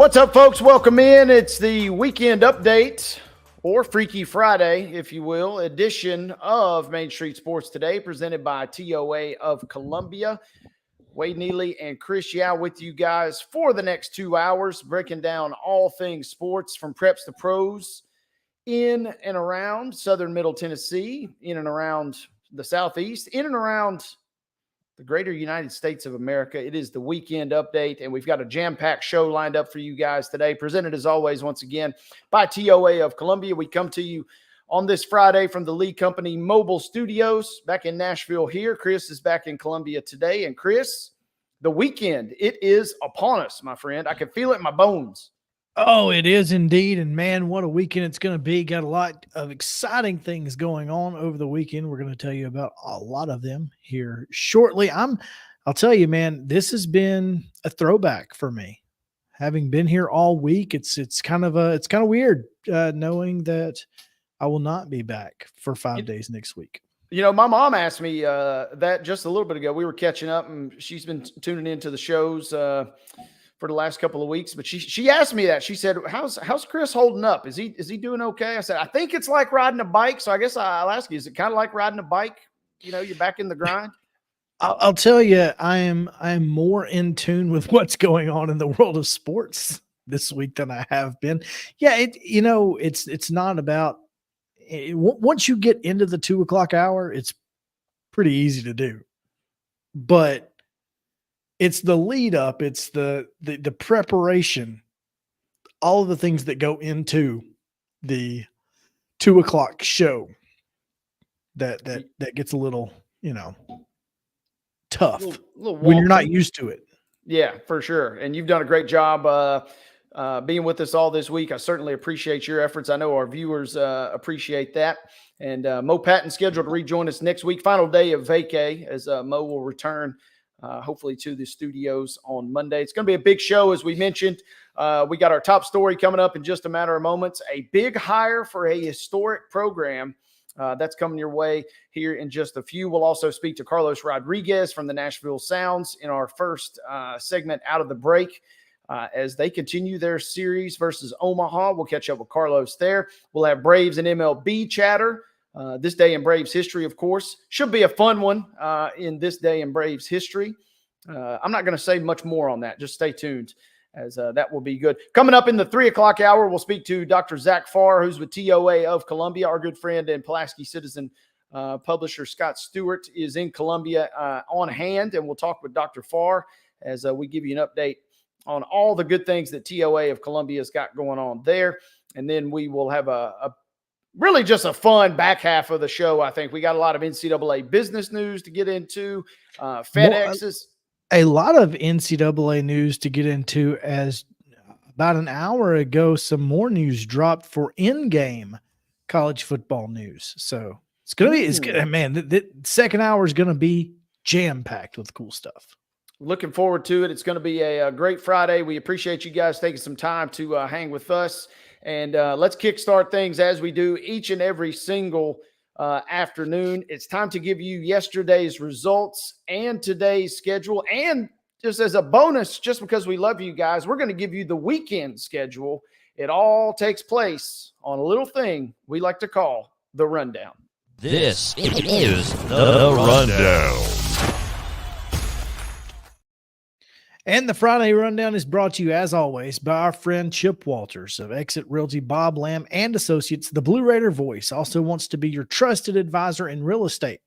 What's up, folks? Welcome in. It's the weekend update, or Freaky Friday, if you will, edition of Main Street Sports Today, presented by TOA of Columbia. Wade Neely and Chris Yao with you guys for the next 2 hours, breaking down all things sports from preps to pros in and around Southern Middle Tennessee, in and around the Southeast, in and around the greater United States of America. It is the weekend update, and we've got a jam-packed show lined up for you guys today, presented as always, once again, by TOA of Columbia. We come to you on this Friday from the Lee Company Mobile Studios back in Nashville here. Chris is back in Columbia today. And Chris, the weekend, it is upon us, my friend. I can feel it in my bones. Oh, it is indeed. And man, what a weekend it's going to be. Got a lot of exciting things going on over the weekend. We're going to tell you about a lot of them here shortly. I'll tell you, man, this has been a throwback for me. Having been here all week, it's kind of weird knowing that I will not be back for 5 days next week. You know, my mom asked me that just a little bit ago. We were catching up, and she's been tuning into the shows for the last couple of weeks. But she asked me that. She said, "How's Chris holding up? Is he doing okay?" I said, "I think it's like riding a bike." So I guess I'll ask you: is it kind of like riding a bike? You know, you're back in the grind. I'll tell you, I am more in tune with what's going on in the world of sports this week than I have been. Yeah, it's not about. Once you get into the 2 o'clock hour, it's pretty easy to do, but it's the lead up. It's the preparation, all of the things that go into the 2 o'clock show that gets a little, tough little when you're not used to it. Yeah, for sure. And you've done a great job being with us all this week. I certainly appreciate your efforts. I know our viewers appreciate that. And Mo Patton's scheduled to rejoin us next week. Final day of vacay as Mo will return hopefully to the studios on Monday. It's going to be a big show, as we mentioned. We got our top story coming up in just a matter of moments. A big hire for a historic program that's coming your way here in just a few. We'll also speak to Carlos Rodriguez from the Nashville Sounds in our first segment out of the break. As they continue their series versus Omaha. We'll catch up with Carlos there. We'll have Braves and MLB chatter. This day in Braves history, of course. Should be a fun one in this day in Braves history. I'm not going to say much more on that. Just stay tuned, as that will be good. Coming up in the 3 o'clock hour, we'll speak to Dr. Zach PHARR, who's with TOA of Columbia. Our good friend and Pulaski Citizen publisher Scott Stewart is in Columbia on hand, and we'll talk with Dr. PHARR as we give you an update on all the good things that TOA of Columbia has got going on there. And then we will have a really just a fun back half of the show. I think we got a lot of NCAA business news to get into. FedEx's. A lot of NCAA news to get into, as about an hour ago, some more news dropped for in-game college football news. So it's going to be, man, the second hour is going to be jam-packed with cool stuff. Looking forward to it. It's going to be a great Friday. We appreciate you guys taking some time to hang with us. And let's kickstart things as we do each and every single afternoon. It's time to give you yesterday's results and today's schedule. And just as a bonus, just because we love you guys, we're going to give you the weekend schedule. It all takes place on a little thing we like to call the rundown. This is the rundown. And the Friday Rundown is brought to you, as always, by our friend Chip Walters of Exit Realty Bob Lamb and Associates. The Blue Raider Voice also wants to be your trusted advisor in real estate.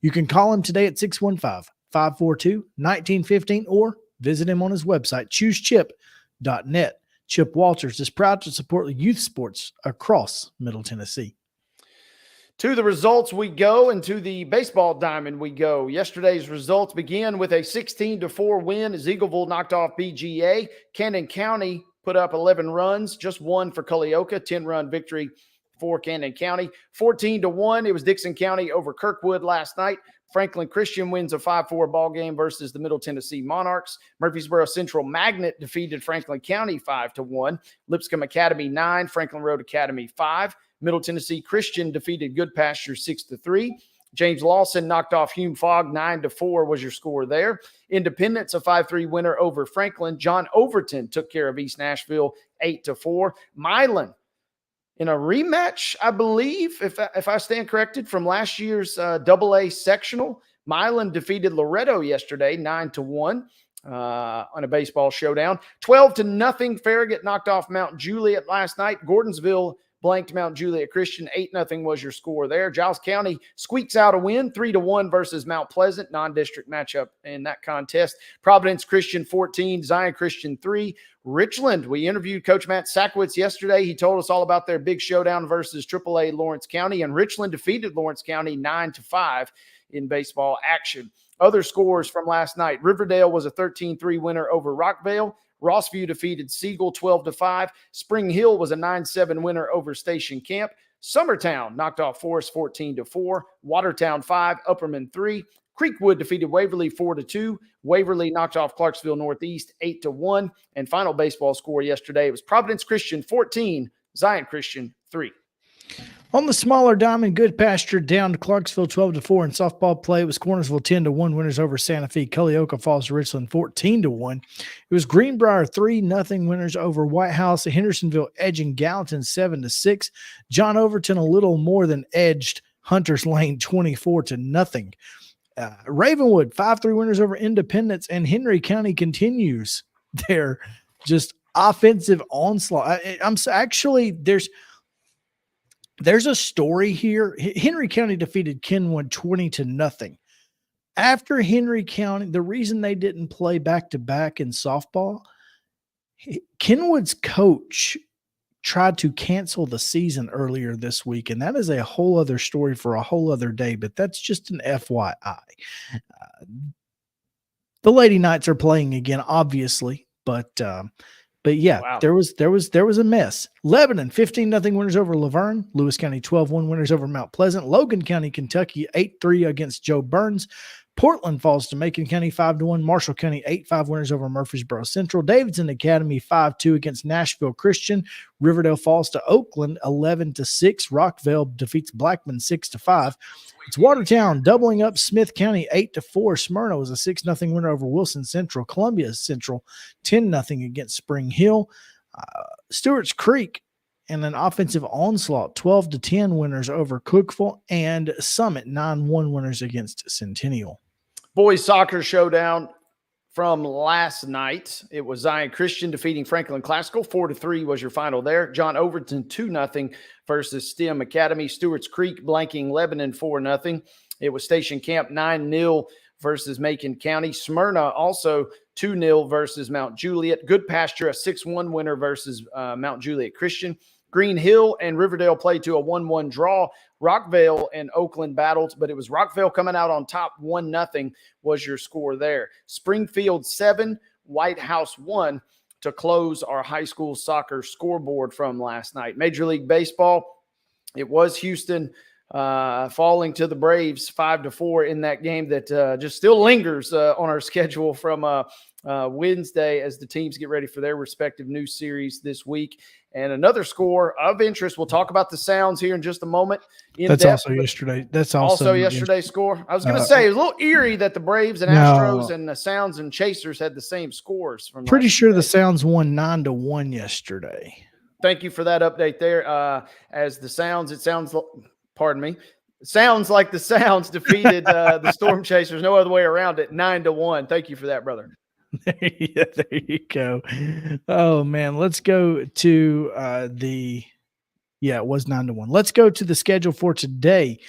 You can call him today at 615-542-1915 or visit him on his website, choosechip.net. Chip Walters is proud to support the youth sports across Middle Tennessee. To the results we go, and to the baseball diamond we go. Yesterday's results begin with a 16-4 win as Eagleville knocked off BGA. Camden County put up 11 runs, just one for Culleoka, 10-run victory for Camden County. 14-1, it was Dixon County over Kirkwood last night. Franklin Christian wins a 5-4 ball game versus the Middle Tennessee Monarchs. Murfreesboro Central Magnet defeated Franklin County 5-1. Lipscomb Academy 9, Franklin Road Academy 5. Middle Tennessee Christian defeated Good Pasture 6-3. James Lawson knocked off Hume Fogg 9-4 was your score there. Independence, a 5-3 winner over Franklin. John Overton took care of East Nashville 8-4. Milan, in a rematch, I believe, if I stand corrected, from last year's AA sectional, Milan defeated Loretto yesterday 9-1 on a baseball showdown. 12-0 Farragut knocked off Mount Juliet last night. Gordonsville blanked Mount Juliet Christian. 8-0 was your score there. Giles County squeaks out a win, 3-1 versus Mount Pleasant, non-district matchup in that contest. Providence Christian 14, Zion Christian 3. Richland, we interviewed Coach Matt Sakowitz yesterday. He told us all about their big showdown versus AAA Lawrence County, and Richland defeated Lawrence County 9-5 in baseball action. Other scores from last night: Riverdale was a 13-3 winner over Rockvale. Rossview defeated Siegel 12-5. Spring Hill was a 9-7 winner over Station Camp. Summertown knocked off Forest 14-4. Watertown 5, Upperman 3. Creekwood defeated Waverly 4-2. Waverly knocked off Clarksville Northeast 8-1. And final baseball score yesterday, it was Providence Christian 14, Zion Christian 3. On the smaller diamond, Good Pasture down to Clarksville 12-4 in softball play. It was Cornersville 10-1 winners over Santa Fe. Culleoka falls to Richland 14-1. It was Greenbrier 3-0 winners over White House. Hendersonville edging Gallatin 7-6. John Overton a little more than edged Hunters Lane 24-0. Ravenwood 5-3 winners over Independence, and Henry County continues their just offensive onslaught. There's a story here. Henry County defeated Kenwood 20-0. After Henry County, the reason they didn't play back-to-back in softball, Kenwood's coach tried to cancel the season earlier this week, and that is a whole other story for a whole other day, but that's just an FYI. The Lady Knights are playing again, obviously, but yeah, wow. there was a mess. Lebanon 15-0 winners over Laverne. Lewis County 12-1 winners over Mount Pleasant. Logan County, Kentucky 8-3 against Joe Burns. Portland falls to Macon County 5-1. Marshall County 8-5 winners over Murfreesboro Central. Davidson Academy 5-2 against Nashville Christian. Riverdale falls to Oakland 11-6. Rockville defeats Blackman 6-5. It's Watertown doubling up Smith County 8-4. Smyrna was a 6-0 winner over Wilson Central. Columbia Central 10-0 against Spring Hill. Stewart's Creek and an offensive onslaught 12-10 winners over Cookville, and Summit 9-1 winners against Centennial. Boys soccer showdown from last night. It was Zion Christian defeating Franklin Classical 4-3 was your final there. John Overton 2-0 versus STEM Academy. Stewart's Creek blanking Lebanon 4-0. It was Station Camp 9-0 versus Macon County. Smyrna also 2-0 versus Mount Juliet. Good Pasture a 6-1 winner versus Mount Juliet Christian. Green Hill and Riverdale played to a 1-1 draw. Rockvale and Oakland battled, but it was Rockvale coming out on top 1-0 was your score there. Springfield 7, White House 1 to close our high school soccer scoreboard from last night. Major League Baseball, it was Houston falling to the Braves 5-4 in that game that just still lingers on our schedule from Wednesday as the teams get ready for their respective new series this week. And another score of interest, we'll talk about the Sounds here in just a moment. That's also yesterday. That's also yesterday's score. I was going to say, it was a little eerie that the Braves and Astros and the Sounds and Chasers had the same scores. From pretty sure the Sounds won 9-1 yesterday. Thank you for that update there. As the Sounds, pardon me, sounds like the Sounds defeated the Storm Chasers. No other way around it, 9-1. Thank you for that, brother. Yeah, there you go. Oh man, let's go to it was 9-1. Let's go to the schedule for today.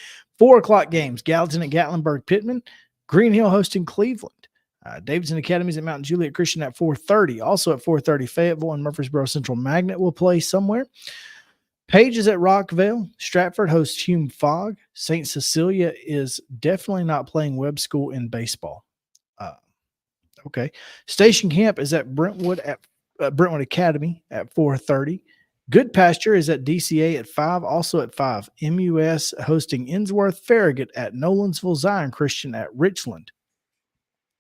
4:00 games: Gallatin at Gatlinburg Pittman, Green Hill hosting Cleveland, Davidson Academies at Mountain Juliet Christian at 4:30. Also at 4:30, Fayetteville and Murfreesboro Central Magnet will play somewhere. Page is at Rockvale. Stratford hosts Hume Fogg. St. Cecilia is definitely not playing Webb School in baseball. Okay. Station Camp is at Brentwood Academy at 4:30. Good Pasture is at DCA at 5, also at 5. MUS hosting Innsworth. Farragut at Nolansville. Zion Christian at Richland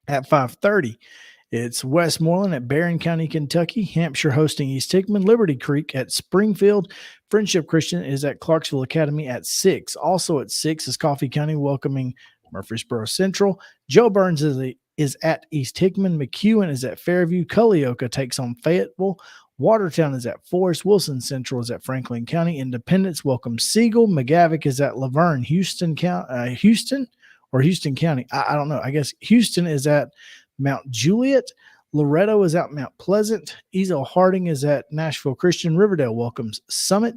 at 5:30. It's Westmoreland at Barron County, Kentucky. Hampshire hosting East Hickman. Liberty Creek at Springfield. Friendship Christian is at Clarksville Academy at 6. Also at 6 is Coffee County welcoming Murfreesboro Central. Joe Burns is at East Hickman. McEwen is at Fairview. Culleoka takes on Fayetteville. Watertown is at Forest. Wilson Central is at Franklin County. Independence welcomes Siegel. McGavick is at Laverne. Houston County. I don't know. I guess Houston is at Mount Juliet. Loretto is at Mount Pleasant. Ezel Harding is at Nashville Christian. Riverdale welcomes Summit.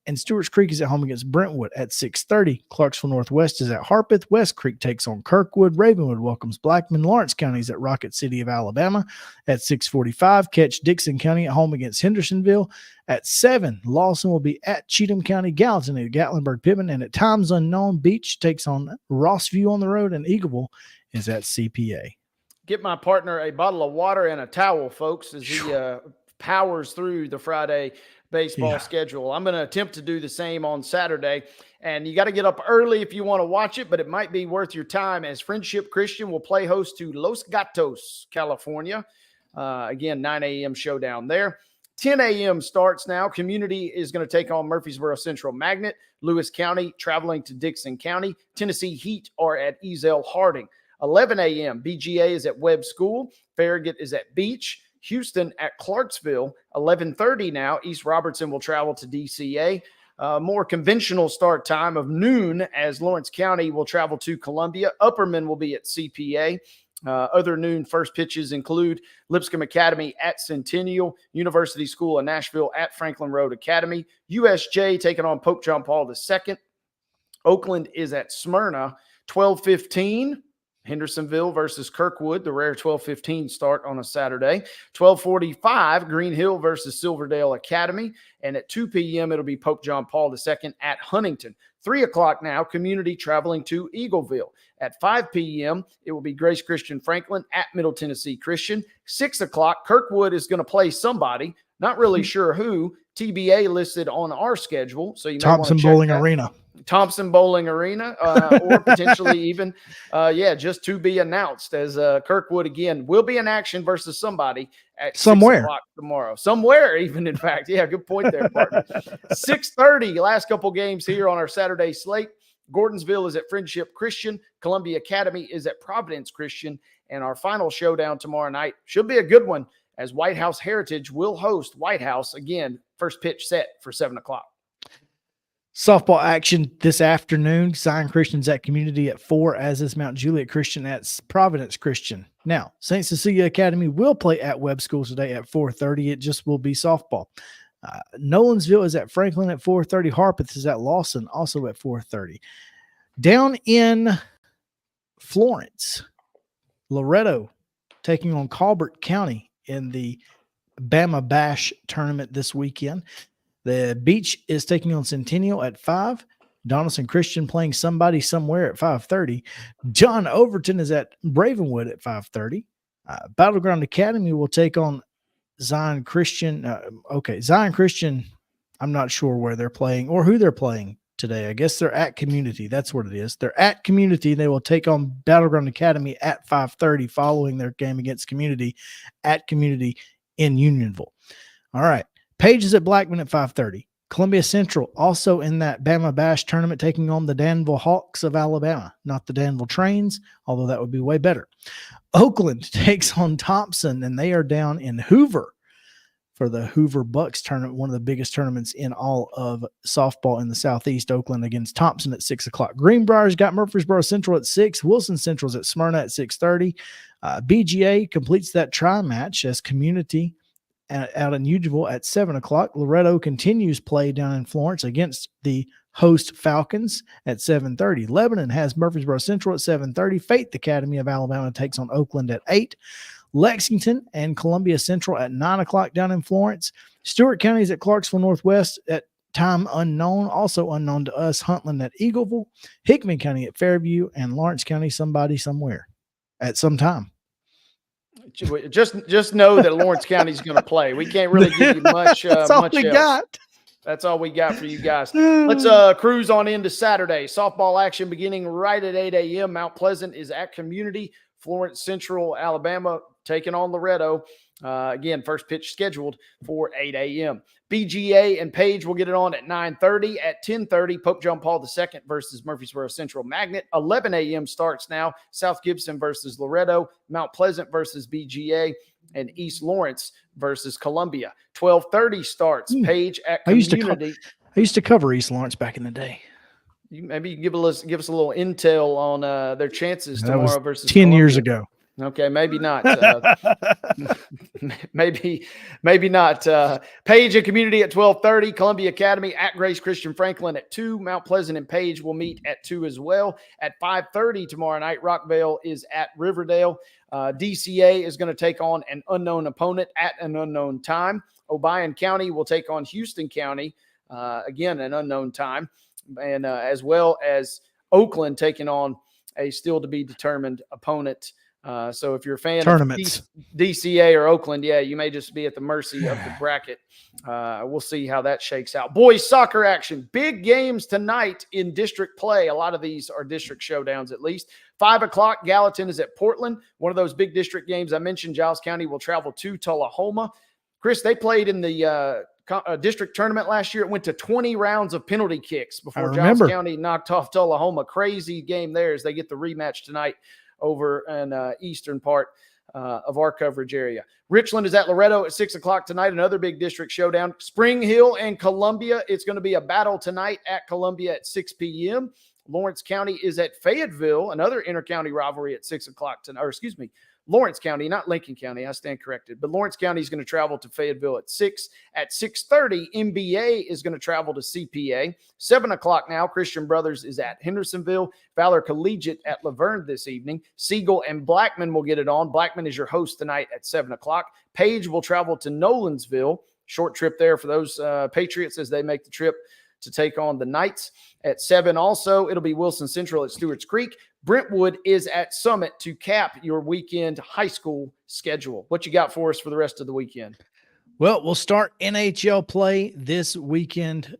And Stewart's Creek is at home against Brentwood at 6:30. Clarksville Northwest is at Harpeth. West Creek takes on Kirkwood. Ravenwood welcomes Blackman. Lawrence County is at Rocket City of Alabama at 6:45. Catch Dixon County at home against Hendersonville at 7. Lawson will be at Cheatham County. Gallatin at Gatlinburg Pittman. And at times unknown, Beach takes on Rossview on the road. And Eagleville is at CPA. Get my partner a bottle of water and a towel, folks, as he powers through the Friday baseball schedule. I'm going to attempt to do the same on Saturday, and you got to get up early if you want to watch it, but it might be worth your time as Friendship Christian will play host to Los Gatos, California. Again, 9 a.m. showdown there. 10 a.m. starts now. Community is going to take on Murfreesboro Central Magnet. Lewis County traveling to Dixon County. Tennessee Heat are at Ezel Harding. 11 a.m. BGA is at Webb School. Farragut is at Beach. Houston at Clarksville. 11:30 now. East Robertson will travel to DCA. More conventional start time of noon as Lawrence County will travel to Columbia. Upperman will be at CPA. Other noon first pitches include Lipscomb Academy at Centennial, University School of Nashville at Franklin Road Academy, USJ taking on Pope John Paul II. Oakland is at Smyrna. 12:15. Hendersonville versus Kirkwood, the rare 12:15 start on a Saturday. 12:45, Green Hill versus Silverdale Academy. And at 2 p.m., it'll be Pope John Paul II at Huntington. 3 o'clock now, Community traveling to Eagleville. At 5 p.m., it will be Grace Christian Franklin at Middle Tennessee Christian. 6 o'clock, Kirkwood is going to play somebody. Not really sure who. TBA listed on our schedule. So you may Thompson Bowling Arena. Thompson Bowling Arena, or potentially even, just to be announced as Kirkwood again will be in action versus somebody at somewhere 6 o'clock tomorrow. Somewhere, even in fact. Yeah, good point there, partner. 6:30, last couple games here on our Saturday slate. Gordonsville is at Friendship Christian. Columbia Academy is at Providence Christian. And our final showdown tomorrow night should be a good one as White House Heritage will host White House again. First pitch set for 7 o'clock. Softball action this afternoon. Zion Christian's at Community at 4, as is Mount Juliet Christian at Providence Christian. Now, St. Cecilia Academy will play at Webb School today at 4:30. It just will be softball. Nolansville is at Franklin at 4:30. Harpeth is at Lawson, also at 4:30. Down in Florence, Loretto taking on Colbert County in the Bama Bash tournament this weekend. The Beach is taking on Centennial at 5. Donaldson Christian playing somebody somewhere at 5:30. John Overton is at Bravenwood at 5:30. Battleground Academy will take on Zion Christian. Zion Christian, I'm not sure where they're playing or who they're playing today. I guess they're at Community. That's what it is. They're at Community. They will take on Battleground Academy at 5:30 following their game against Community at Community in Unionville. All right. Page is at Blackman at 5:30. Columbia Central also in that Bama Bash tournament taking on the Danville Hawks of Alabama, not the Danville Trains, although that would be way better. Oakland takes on Thompson, and they are down in Hoover for the Hoover Bucks tournament, one of the biggest tournaments in all of softball in the Southeast. Oakland against Thompson at 6 o'clock. Greenbrier's got Murfreesboro Central at 6. Wilson Central's at Smyrna at 6:30. BGA completes that tri-match as Community out in Unionville at 7 o'clock. Loretto continues play down in Florence against the host Falcons at 7:30. Lebanon has Murfreesboro Central at 7:30. Faith Academy of Alabama takes on Oakland at 8. Lexington and Columbia Central at 9 o'clock down in Florence. Stewart County is at Clarksville Northwest at time unknown, also unknown to us. Huntland at Eagleville. Hickman County at Fairview, and Lawrence County somebody somewhere at some time. Just know that Lawrence County is going to play. We can't really give you much. That's all much we else. got. That's all we got for you guys. Let's cruise on into Saturday. Softball action beginning right at 8 a.m. Mount Pleasant is at Community. Florence Central, Alabama, taking on Loretto. Again, first pitch scheduled for 8 a.m. BGA and Page will get it on at 9:30. At 10:30, Pope John Paul II versus Murfreesboro Central Magnet. 11 a.m. starts now. South Gibson versus Loretto. Mount Pleasant versus BGA. And East Lawrence versus Columbia. 12:30 starts. Page at Community. I used to cover East Lawrence back in the day. Maybe you can give us a little intel on their chances That tomorrow was versus 10 Columbia. years ago. Okay, maybe not. maybe not. Page and Community at 12:30. Columbia Academy at Grace Christian Franklin at 2. Mount Pleasant and Page will meet at 2 as well. At 5:30 tomorrow night, Rockvale is at Riverdale. DCA is going to take on an unknown opponent at an unknown time. Obion County will take on Houston County, again, an unknown time. And as well as Oakland taking on a still-to-be-determined opponent. So if you're a fan Tournaments. of DCA or Oakland, yeah, you may just be at the mercy of the bracket. We'll see how that shakes out. Boys soccer action. Big games tonight in district play. A lot of these are district showdowns at least. 5 o'clock, Gallatin is at Portland. One of those big district games I mentioned. Giles County will travel to Tullahoma. Chris, they played in the district tournament last year. It went to 20 rounds of penalty kicks before Giles County knocked off Tullahoma. Crazy game there as they get the rematch tonight over in eastern part of our coverage area. Richland is at Loretto at 6 o'clock tonight. Another big district showdown. Spring Hill and Columbia. It's going to be a battle tonight at Columbia at 6 p.m. Lawrence County is at Fayetteville. Another intercounty rivalry at 6 o'clock tonight. Or excuse me, Lawrence County, not Lincoln County. I stand corrected. But Lawrence County is going to travel to Fayetteville at 6. At 6:30, MBA is going to travel to CPA. 7 o'clock now, Christian Brothers is at Hendersonville. Valor Collegiate at Laverne this evening. Siegel and Blackman will get it on. Blackman is your host tonight at 7 o'clock. Page will travel to Nolensville. Short trip there for those Patriots as they make the trip to take on the Knights. At 7 also, it'll be Wilson Central at Stewart's Creek. Brentwood is at Summit to cap your weekend high school schedule. What you got for us for the rest of the weekend? Well, we'll start NHL play this weekend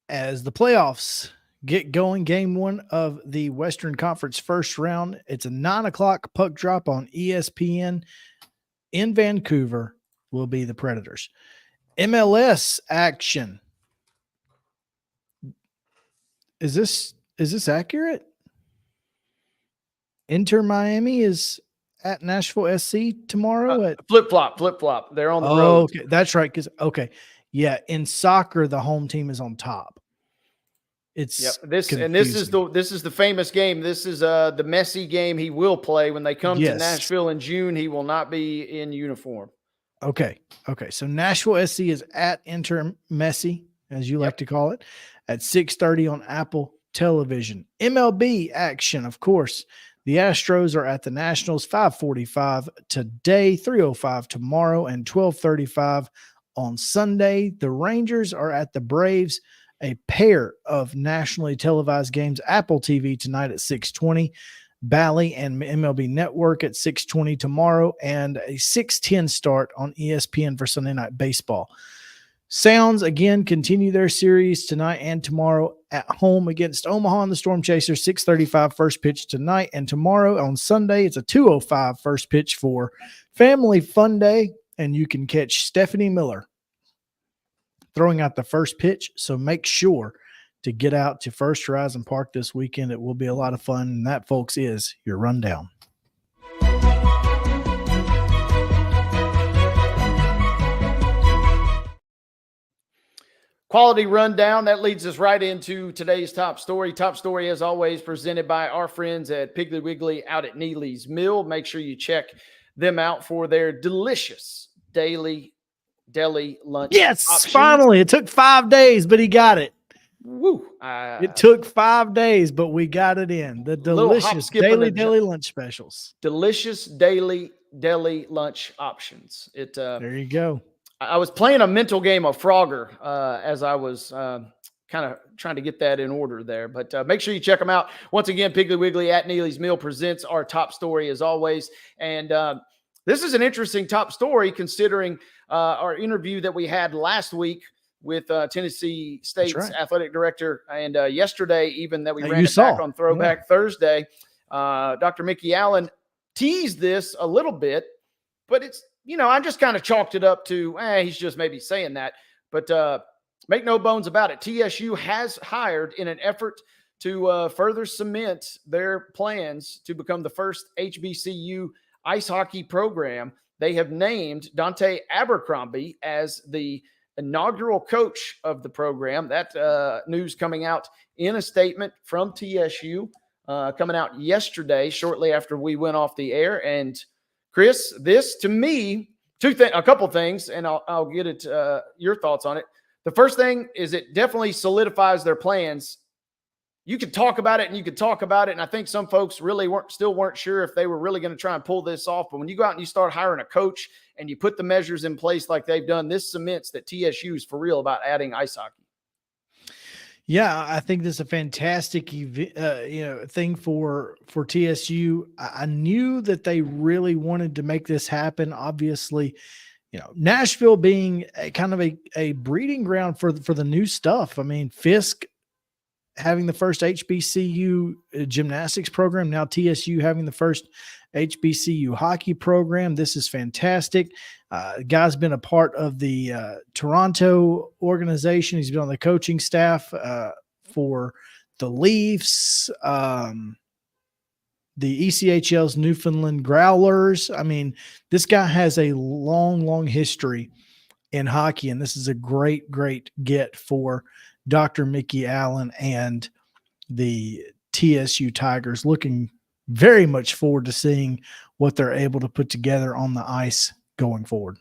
as the playoffs get going. Game 1 of the Western Conference first round. It's a 9 o'clock puck drop on ESPN. In Vancouver will be the Predators. MLS action. Is this accurate? Inter Miami is at Nashville SC tomorrow. Flip-flop. They're on the road. Okay, that's right. Yeah, in soccer, the home team is on top. It's this is the famous game. This is the Messi game he will play when they come to Nashville in June. He will not be in uniform. Okay. So Nashville SC is at Inter Messi, as you like to call it, at 6:30 on Apple Television. MLB action, of course. The Astros are at the Nationals, 5:45 today, 3:05 tomorrow, and 12:35 on Sunday. The Rangers are at the Braves, a pair of nationally televised games, Apple TV tonight at 6:20, Bally and MLB Network at 6:20 tomorrow, and a 6:10 start on ESPN for Sunday Night Baseball. Sounds, again, continue their series tonight and tomorrow at home against Omaha and the Storm Chasers, 6:35 first pitch tonight. And tomorrow on Sunday, it's a 2:05 first pitch for Family Fun Day, and you can catch Stephanie Miller throwing out the first pitch. So make sure to get out to First Horizon Park this weekend. It will be a lot of fun. And that, folks, is your rundown. Quality rundown. That leads us right into today's top story. Top story, as always, presented by our friends at Piggly Wiggly out at Neely's Mill. Make sure you check them out for their delicious daily deli lunch. Yes, options. Finally. It took 5 days, but he got it. Woo. It took 5 days, but we got it in. The delicious daily deli lunch specials. Delicious daily deli lunch options. There you go. I was playing a mental game of Frogger as I was kind of trying to get that in order there. But make sure you check them out. Once again, Piggly Wiggly at Neely's Mill presents our top story as always. And this is an interesting top story considering our interview that we had last week with Tennessee State's athletic director. And yesterday, even that we ran it back on Throwback Thursday, Dr. Mickey Allen teased this a little bit, but it's, I just kind of chalked it up to, he's just maybe saying that. But make no bones about it, TSU has hired in an effort to further cement their plans to become the first HBCU ice hockey program. They have named Dante Abercrombie as the inaugural coach of the program. That news coming out in a statement from TSU coming out yesterday, shortly after we went off the air. And Chris, this to me, a couple things, and I'll get it your thoughts on it. The first thing is it definitely solidifies their plans. You could talk about it and you could talk about it. And I think some folks really weren't sure if they were really going to try and pull this off. But when you go out and you start hiring a coach and you put the measures in place like they've done, this cements that TSU is for real about adding ice hockey. Yeah, I think this is a fantastic thing for TSU. I knew that they really wanted to make this happen. Obviously, Nashville being kind of a breeding ground for the new stuff. I mean, Fisk having the first HBCU gymnastics program, now TSU having the first HBCU hockey program. This is fantastic. Guy's been a part of the Toronto organization. He's been on the coaching staff for the Leafs, the ECHL's Newfoundland Growlers. I mean, this guy has a long history in hockey, and this is a great get for Dr. Mickey Allen and the TSU Tigers. Looking very much forward to seeing what they're able to put together on the ice going forward.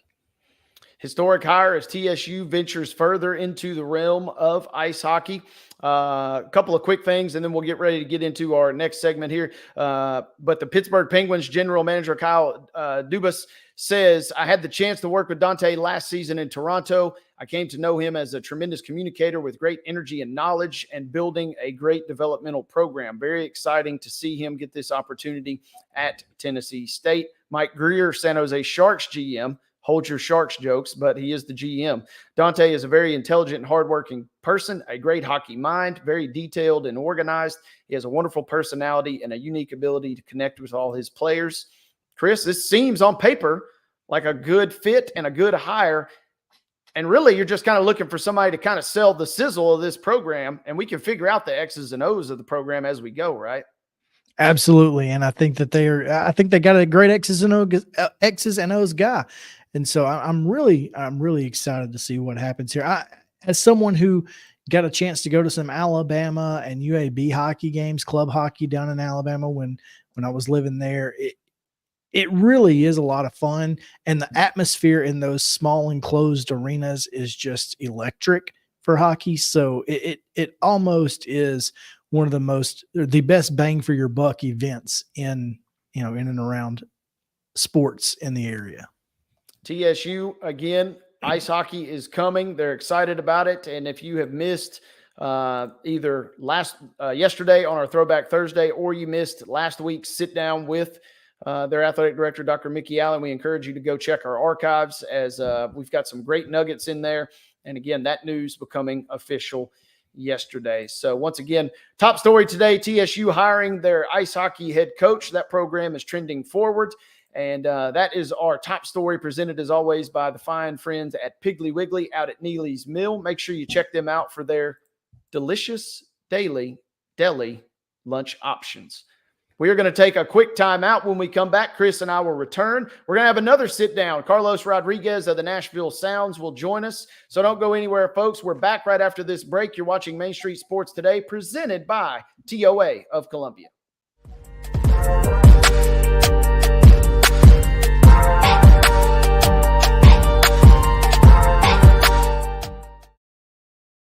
Historic hire as TSU ventures further into the realm of ice hockey. A couple of quick things, and then we'll get ready to get into our next segment here. But the Pittsburgh Penguins general manager, Kyle Dubas, says, I had the chance to work with Dante last season in Toronto. I came to know him as a tremendous communicator with great energy and knowledge and building a great developmental program. Very exciting to see him get this opportunity at Tennessee State. Mike Greer, San Jose Sharks GM, hold your Sharks jokes, but he is the GM. Dante is a very intelligent and hardworking person, a great hockey mind, very detailed and organized. He has a wonderful personality and a unique ability to connect with all his players. Chris, this seems on paper like a good fit and a good hire. And really, you're just kind of looking for somebody to kind of sell the sizzle of this program, and we can figure out the X's and O's of the program as we go, right? Absolutely. And I think that they got a great X's and O's guy. And so I'm really excited to see what happens here. As someone who got a chance to go to some Alabama and UAB hockey games, club hockey down in Alabama when I was living there, it really is a lot of fun. And the atmosphere in those small enclosed arenas is just electric for hockey. So it almost is one of the best bang for your buck events in and around sports in the area. TSU, again, ice hockey is coming. They're excited about it. And if you have missed either yesterday on our Throwback Thursday, or you missed last week's sit down with their athletic director, Dr. Mickey Allen, we encourage you to go check our archives, as we've got some great nuggets in there. And again, that news becoming official yesterday. So once again, top story today, TSU hiring their ice hockey head coach. That program is trending forward. And that is our top story, presented as always by the fine friends at Piggly Wiggly out at Neely's Mill. Make sure you check them out for their delicious daily deli lunch options. We are going to take a quick time out. When we come back, Chris and I will return. We're going to have another sit down. Carlos Rodriguez of the Nashville Sounds will join us. So don't go anywhere, folks. We're back right after this break. You're watching Main Street Sports Today, presented by TOA of Columbia.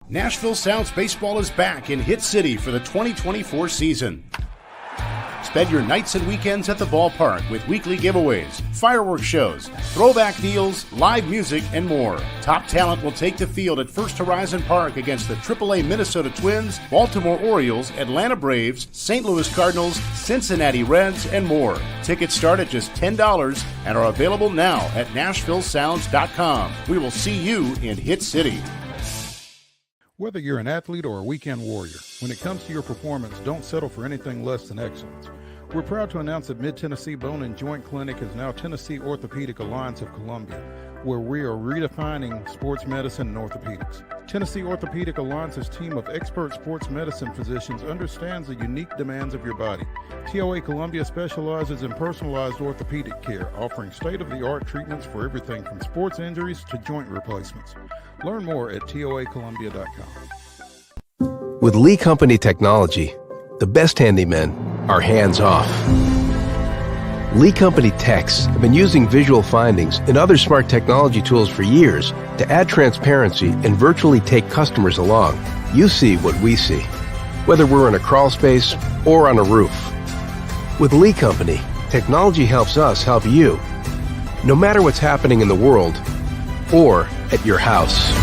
Nashville Sounds Baseball is back in Hit City for the 2024 season. Spend your nights and weekends at the ballpark with weekly giveaways, fireworks shows, throwback deals, live music, and more. Top talent will take the field at First Horizon Park against the AAA Minnesota Twins, Baltimore Orioles, Atlanta Braves, St. Louis Cardinals, Cincinnati Reds, and more. Tickets start at just $10 and are available now at NashvilleSounds.com. We will see you in Hit City. Whether you're an athlete or a weekend warrior, when it comes to your performance, don't settle for anything less than excellence. We're proud to announce that Mid-Tennessee Bone and Joint Clinic is now Tennessee Orthopedic Alliance of Columbia, where we are redefining sports medicine and orthopedics. Tennessee Orthopedic Alliance's team of expert sports medicine physicians understands the unique demands of your body. TOA Columbia specializes in personalized orthopedic care, offering state-of-the-art treatments for everything from sports injuries to joint replacements. Learn more at toacolumbia.com. With Lee Company technology, the best handymen are hands-off. Lee Company techs have been using visual findings and other smart technology tools for years to add transparency and virtually take customers along. You see what we see, whether we're in a crawl space or on a roof. With Lee Company, technology helps us help you, no matter what's happening in the world or at your house.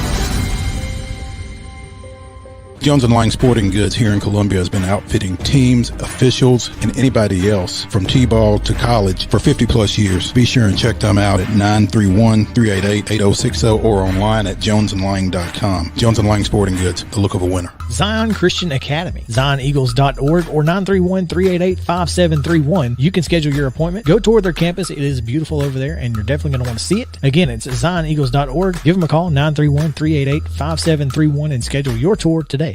Jones & Lang Sporting Goods here in Columbia has been outfitting teams, officials, and anybody else from T-ball to college for 50 plus years. Be sure and check them out at 931-388-8060 or online at jonesandlang.com. Jones & Lang Sporting Goods, the look of a winner. Zion Christian Academy, zioneagles.org or 931-388-5731. You can schedule your appointment. Go tour their campus. It is beautiful over there, and you're definitely going to want to see it. Again, it's zioneagles.org. Give them a call, 931-388-5731, and schedule your tour today.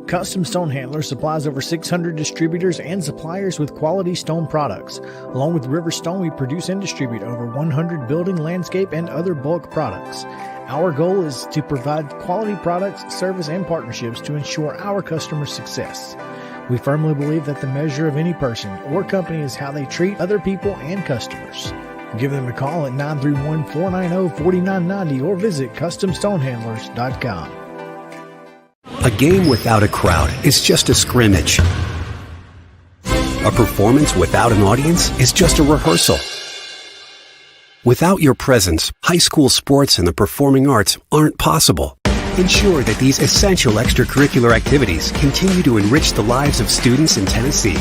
Custom Stone Handler supplies over 600 distributors and suppliers with quality stone products. Along with River Stone, we produce and distribute over 100 building, landscape, and other bulk products. Our goal is to provide quality products, service, and partnerships to ensure our customers' success. We firmly believe that the measure of any person or company is how they treat other people and customers. Give them a call at 931-490-4990 or visit CustomStonehandlers.com. A game without a crowd is just a scrimmage. A performance without an audience is just a rehearsal. Without your presence, high school sports and the performing arts aren't possible. Ensure that these essential extracurricular activities continue to enrich the lives of students in Tennessee.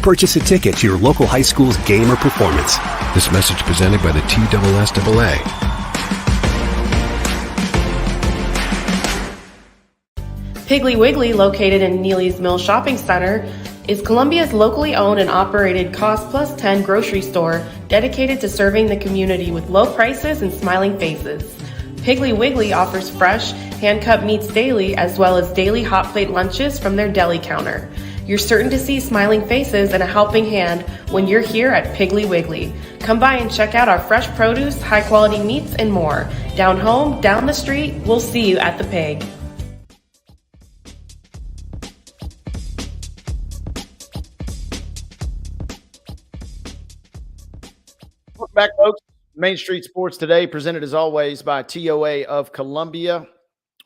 Purchase a ticket to your local high school's game or performance. This message presented by the TSSAA. Piggly Wiggly, located in Neely's Mill Shopping Center, is Columbia's locally owned and operated Cost Plus 10 grocery store dedicated to serving the community with low prices and smiling faces. Piggly Wiggly offers fresh, hand-cut meats daily as well as daily hot plate lunches from their deli counter. You're certain to see smiling faces and a helping hand when you're here at Piggly Wiggly. Come by and check out our fresh produce, high-quality meats, and more. Down home, down the street, we'll see you at the Pig. Welcome back, folks. Main Street Sports Today, presented as always by TOA of Columbia.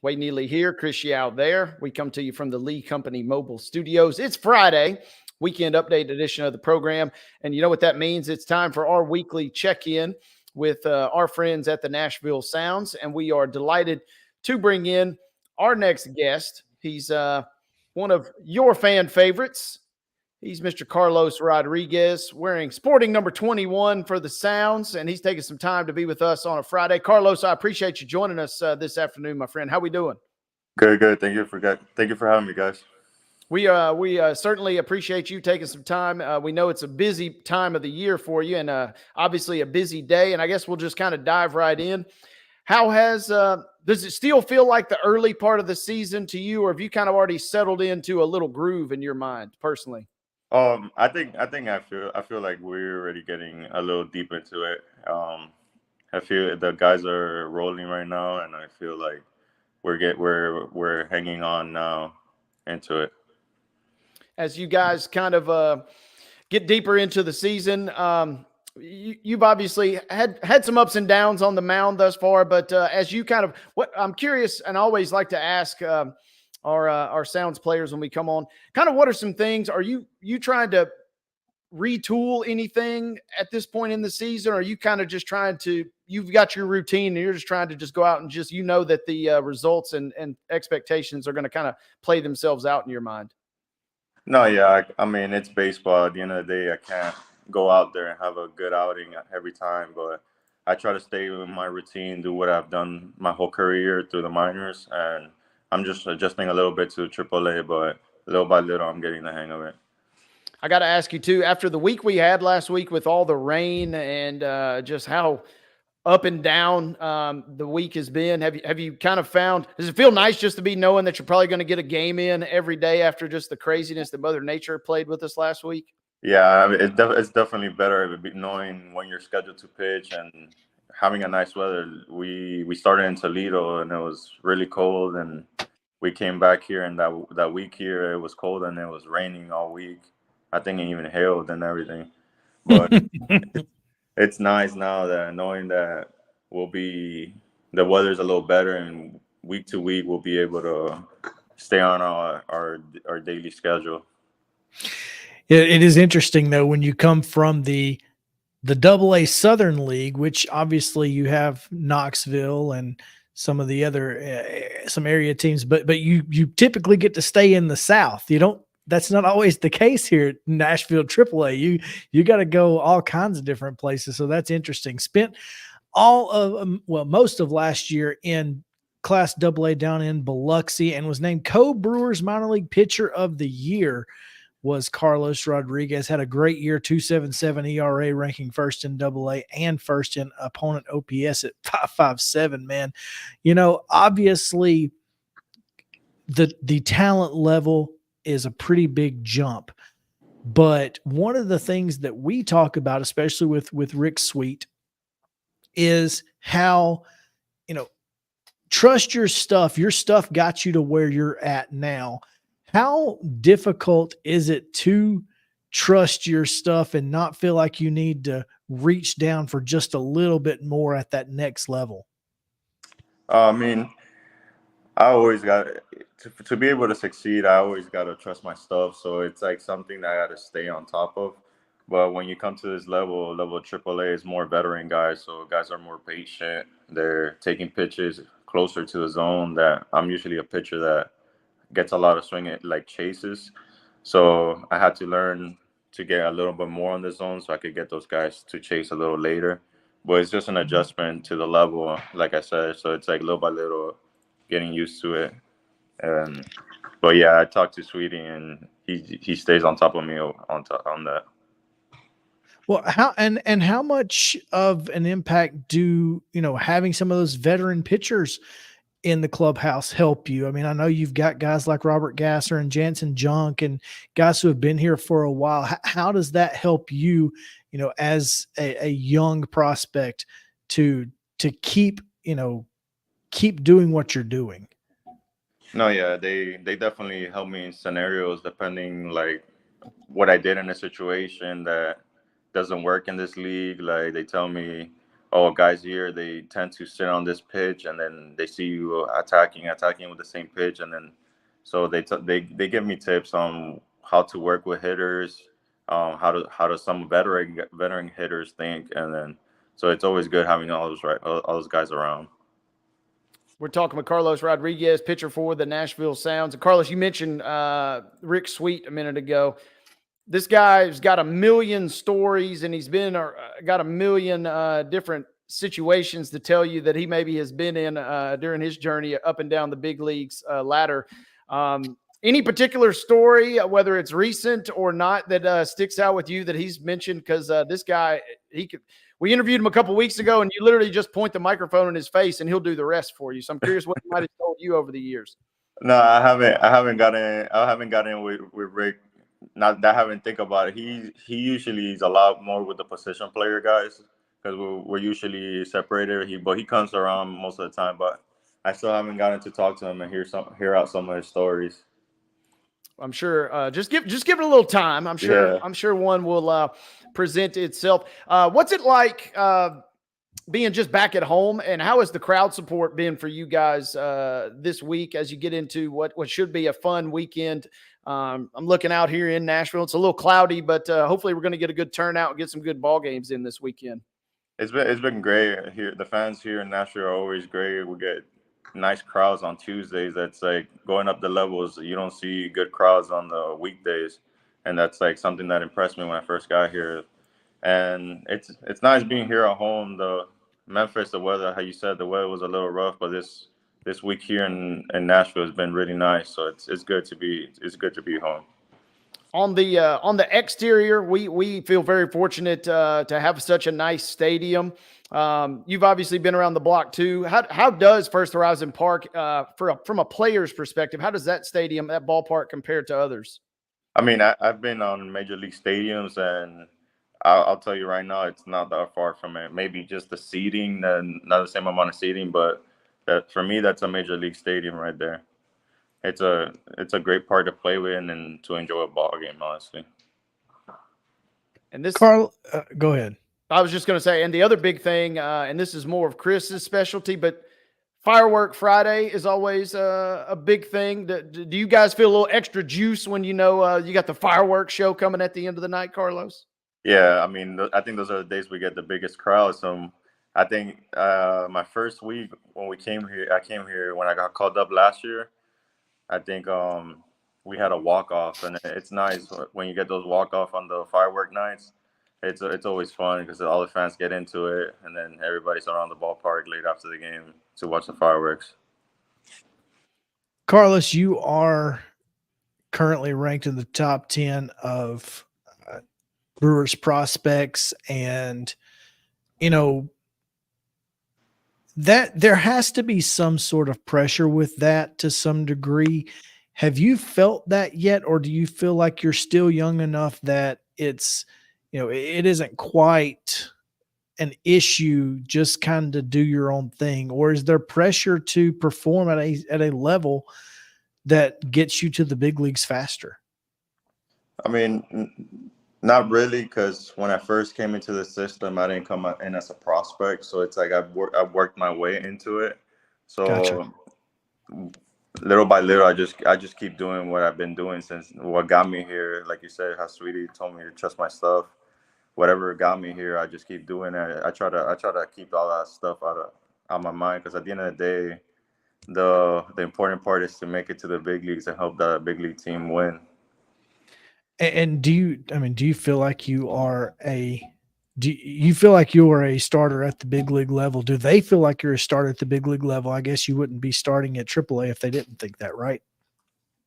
Wade Neely here, Chris Yao there. We come to you from the Lee Company Mobile Studios. It's Friday, weekend update edition of the program. And you know what that means? It's time for our weekly check-in with our friends at the Nashville Sounds. And we are delighted to bring in our next guest. He's one of your fan favorites. He's Mr. Carlos Rodriguez, sporting number 21 for the Sounds, and he's taking some time to be with us on a Friday. Carlos, I appreciate you joining us this afternoon, my friend. How we doing? Good. Thank you for having me, guys. We certainly appreciate you taking some time. We know it's a busy time of the year for you, and obviously a busy day. And I guess we'll just kind of dive right in. How does it still feel like the early part of the season to you, or have you kind of already settled into a little groove in your mind personally? I feel like we're already getting a little deep into it. I feel the guys are rolling right now, and I feel like we're hanging on now into it. As you guys kind of get deeper into the season, you've obviously had some ups and downs on the mound thus far, but as you kind of what I'm curious, and I always like to ask our Sounds players when we come on, kind of what are some things, are you trying to retool anything at this point in the season? Or are you kind of just you've got your routine and you're just trying to just go out and just, that the results and expectations are going to kind of play themselves out in your mind? No, yeah. I mean, it's baseball. At the end of the day, I can't go out there and have a good outing every time, but I try to stay with my routine, do what I've done my whole career through the minors, and I'm just adjusting a little bit to AAA, but little by little, I'm getting the hang of it. I got to ask you too, after the week we had last week with all the rain and just how up and down the week has been, have you kind of found, does it feel nice just to be knowing that you're probably going to get a game in every day after just the craziness that Mother Nature played with us last week? Yeah, I mean, it's definitely better knowing when you're scheduled to pitch and having a nice weather. We started in Toledo and it was really cold, and we came back here, and that week here it was cold and it was raining all week. I think it even hailed and everything. But it's nice now that knowing that the weather's a little better, and week to week we'll be able to stay on our daily schedule. It is interesting though when you come from the AA Southern League, which obviously you have Knoxville and some of the other some area teams, but you typically get to stay in the South. You don't. That's not always the case here at Nashville AAA. You got to go all kinds of different places. So that's interesting. Spent all of most of last year in Class AA down in Biloxi and was named Co-Brewers Minor League Pitcher of the Year. Was Carlos Rodriguez. Had a great year, 2.77 ERA, ranking first in AA and first in opponent OPS at 5.57. Man, obviously the talent level is a pretty big jump. But one of the things that we talk about, especially with Rick Sweet, is how, trust your stuff. Your stuff got you to where you're at now. How difficult is it to trust your stuff and not feel like you need to reach down for just a little bit more at that next level? I mean, I always got to be able to succeed. I always got to trust my stuff. So it's like something that I got to stay on top of. But when you come to this level AAA is more veteran guys. So guys are more patient. They're taking pitches closer to the zone. That I'm usually a pitcher that gets a lot of swing at like chases. So I had to learn to get a little bit more on the zone so I could get those guys to chase a little later. But it's just an adjustment to the level, like I said. So it's like little by little getting used to it. But yeah, I talked to Sweetie and he stays on top of me on that. Well, how much of an impact do, having some of those veteran pitchers in the clubhouse help you? I mean, I know you've got guys like Robert Gasser and Jansen Junk and guys who have been here for a while. How does that help you, as a young prospect to keep doing what you're doing? No, yeah, they definitely help me in scenarios depending like what I did in a situation that doesn't work in this league. Like they tell me, oh, guys here, they tend to sit on this pitch, and then they see you attacking with the same pitch, and then so they give me tips on how to work with hitters, how do some veteran hitters think, and then so it's always good having all those guys around. We're talking with Carlos Rodriguez, pitcher for the Nashville Sounds. And Carlos, you mentioned Rick Sweet a minute ago. This guy's got a million stories, and he's been got a million different situations to tell you that he maybe has been in during his journey up and down the big leagues ladder. Any particular story, whether it's recent or not, that sticks out with you that he's mentioned? Because this guy, we interviewed him a couple weeks ago, and you literally just point the microphone in his face, and he'll do the rest for you. So I'm curious what he might have told you over the years. No, I haven't gotten in with Rick. Not that I haven't think about it. He usually is a lot more with the position player guys because we're usually separated. But he comes around most of the time. But I still haven't gotten to talk to him and hear out some of his stories. I'm sure. Just give it a little time. I'm sure. Yeah. I'm sure one will present itself. What's it like being just back at home, and how has the crowd support been for you guys this week as you get into what should be a fun weekend? I'm looking out here in Nashville. It's a little cloudy, but hopefully we're going to get a good turnout and get some good ball games in this weekend. It's been great here. The fans here in Nashville are always great. We get nice crowds on Tuesdays. That's like going up the levels. You don't see good crowds on the weekdays, and that's like something that impressed me when I first got here. And it's nice being here at home. The Memphis, the weather, how you said, the weather was a little rough, but this week here in Nashville has been really nice. So it's good to be home. On the exterior, we feel very fortunate to have such a nice stadium. You've obviously been around the block too. How does First Horizon Park, from a player's perspective, how does that stadium, that ballpark, compare to others? I mean, I've been on major league stadiums, and I'll tell you right now, it's not that far from it. Maybe just the seating, and not the same amount of seating, but for me, that's a major league stadium right there. It's a great park to play with and to enjoy a ball game, honestly. And this, Carl, go ahead. I was just going to say, and the other big thing, and this is more of Chris's specialty, but Firework Friday is always a big thing. Do you guys feel a little extra juice when you know you got the fireworks show coming at the end of the night, Carlos? Yeah, I mean, I think those are the days we get the biggest crowd. So I think my first week when I came here when I got called up last year. I think we had a walk-off, and it's nice when you get those walk-off on the firework nights. It's always fun because all the fans get into it, and then everybody's around the ballpark late after the game to watch the fireworks. Carlos, you are currently ranked in the top 10 of Brewers prospects, and that there has to be some sort of pressure with that to some degree. Have you felt that yet, or do you feel like you're still young enough that it's, it isn't quite an issue, just kind of do your own thing? Or is there pressure to perform at a level that gets you to the big leagues faster? I mean, not really, because when I first came into the system, I didn't come in as a prospect. So it's like I've worked my way into it. So Gotcha. Little by little, I just keep doing what I've been doing since what got me here. Like you said, how Sweetie told me to trust my stuff. Whatever got me here, I just keep doing it. I try to keep all that stuff out of my mind, because at the end of the day, the important part is to make it to the big leagues and help the big league team win. And do you feel like you are a starter at the big league level? Do they feel like you're a starter at the big league level? I guess you wouldn't be starting at AAA if they didn't think that, right?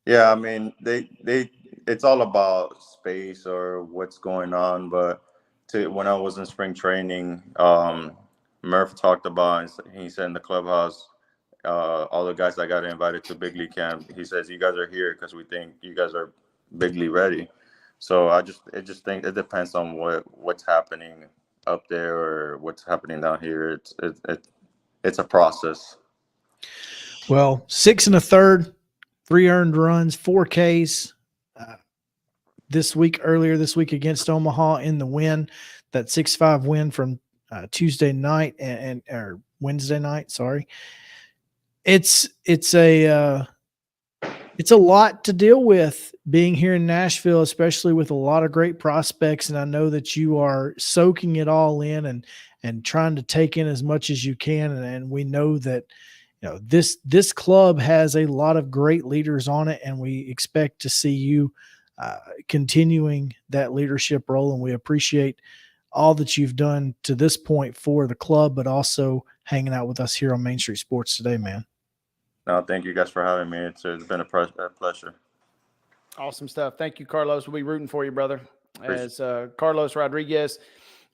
Yeah, I mean, it's all about space or what's going on. But when I was in spring training, Murph talked about, he said in the clubhouse, all the guys that got invited to big league camp, he says, you guys are here because we think you guys are big league ready. So I just think it depends on what's happening up there or what's happening down here. It's a process. Well, 6 1/3, 3 earned runs, 4 Ks earlier this week against Omaha in the win, that 6-5 win from Tuesday night or Wednesday night. Sorry. It's a lot to deal with being here in Nashville, especially with a lot of great prospects. And I know that you are soaking it all in and trying to take in as much as you can. And we know that, this club has a lot of great leaders on it, and we expect to see you continuing that leadership role. And we appreciate all that you've done to this point for the club, but also hanging out with us here on Main Street Sports today, man. No, thank you guys for having me. It's been a pleasure. Awesome stuff. Thank you, Carlos. We'll be rooting for you, brother. As Carlos Rodriguez,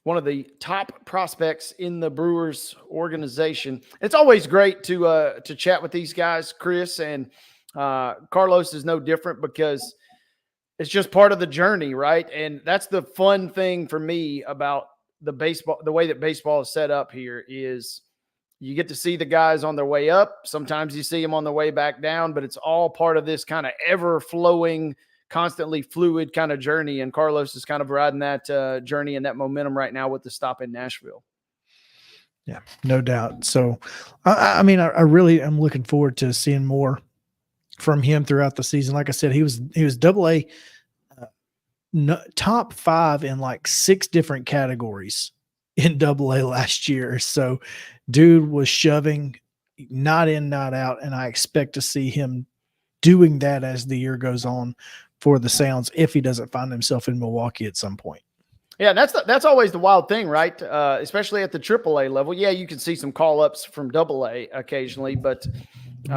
one of the top prospects in the Brewers organization. It's always great to chat with these guys, Chris, and Carlos is no different, because it's just part of the journey, right? And that's the fun thing for me about the way that baseball is set up here is you get to see the guys on their way up. Sometimes you see them on their way back down, but it's all part of this kind of ever-flowing, constantly fluid kind of journey. And Carlos is kind of riding that journey and that momentum right now with the stop in Nashville. Yeah, no doubt. So, I mean, I really am looking forward to seeing more from him throughout the season. Like I said, he was AA top 5 in like 6 different categories in AA last year. So dude was shoving not in, not out. And I expect to see him doing that as the year goes on for the Sounds, if he doesn't find himself in Milwaukee at some point. Yeah, that's always the wild thing, right? Especially at the AAA level. Yeah, you can see some call-ups from AA occasionally, but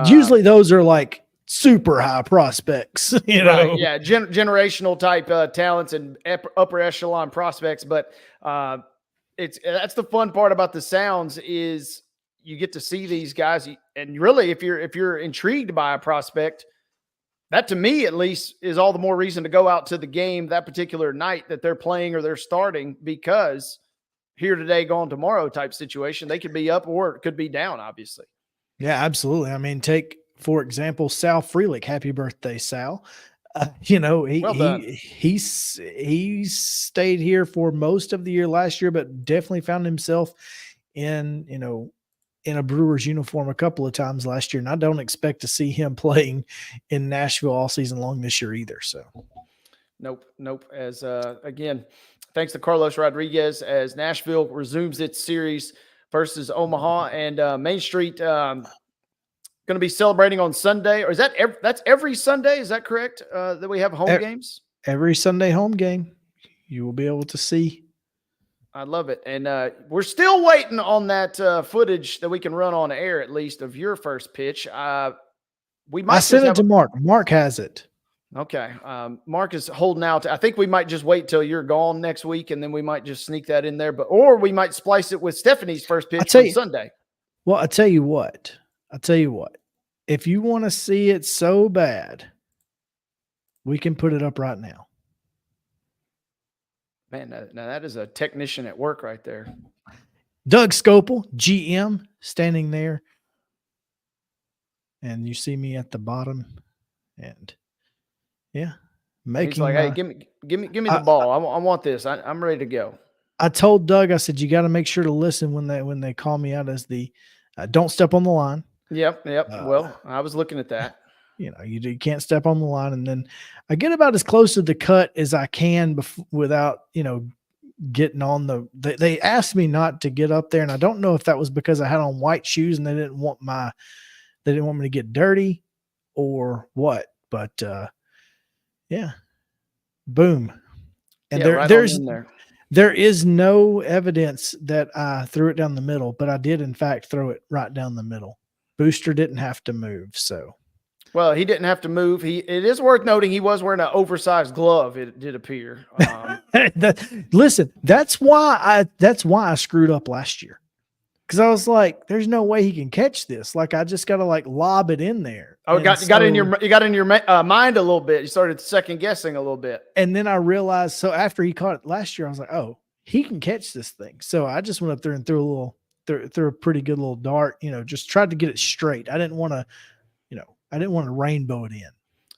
usually those are like super high prospects, you Right. know? Yeah. Generational type talents and upper echelon prospects. But that's the fun part about the Sounds is you get to see these guys. And really, if you're intrigued by a prospect, that to me at least is all the more reason to go out to the game that particular night that they're playing or they're starting, because here today, gone tomorrow type situation, they could be up or it could be down, obviously. Yeah, absolutely. I mean, take, for example, Sal Freelick. Happy birthday, Sal. You know, Well done. he's stayed here for most of the year last year, but definitely found himself in, you know, in a Brewers uniform a couple of times last year. And I don't expect to see him playing in Nashville all season long this year either. So Nope. As again, thanks to Carlos Rodriguez, as Nashville resumes its series versus Omaha, and Main Street going to be celebrating on Sunday. Or is that that's every Sunday? Is that correct? That we have home games every Sunday home game, you will be able to see. I love it. And we're still waiting on that footage that we can run on air, at least, of your first pitch. We might I sent it to Mark. Mark has it. Okay. Mark is holding out. I think we might just wait till you're gone next week, and then we might just sneak that in there. Or we might splice it with Stephanie's first pitch on Sunday. Well, I'll tell you what. If you want to see it so bad, we can put it up right now. Man, now that is a technician at work right there. Doug Scopel, GM, standing there. And you see me at the bottom. And yeah, He's like, hey, give me the ball. I want this. I'm ready to go. I told Doug, I said, you got to make sure to listen when they call me out as the don't step on the line. Yep. Well, I was looking at that. You know, you can't step on the line. And then I get about as close to the cut as I can without, you know, getting on they asked me not to get up there. And I don't know if that was because I had on white shoes and they didn't want me to get dirty or what, but yeah, boom. And yeah, there is no evidence that I threw it down the middle, but I did in fact throw it right down the middle. Booster didn't have to move. So, well, he didn't have to move. It is worth noting he was wearing an oversized glove. It did appear. Listen, that's why I screwed up last year. Because I was like, there's no way he can catch this. Like, I just got to like lob it in there. Oh, you got in your mind a little bit. You started second guessing a little bit. And then I realized, so after he caught it last year, I was like, oh, he can catch this thing. So I just went up there and threw a pretty good little dart, you know, just tried to get it straight. I didn't want to rainbow it in.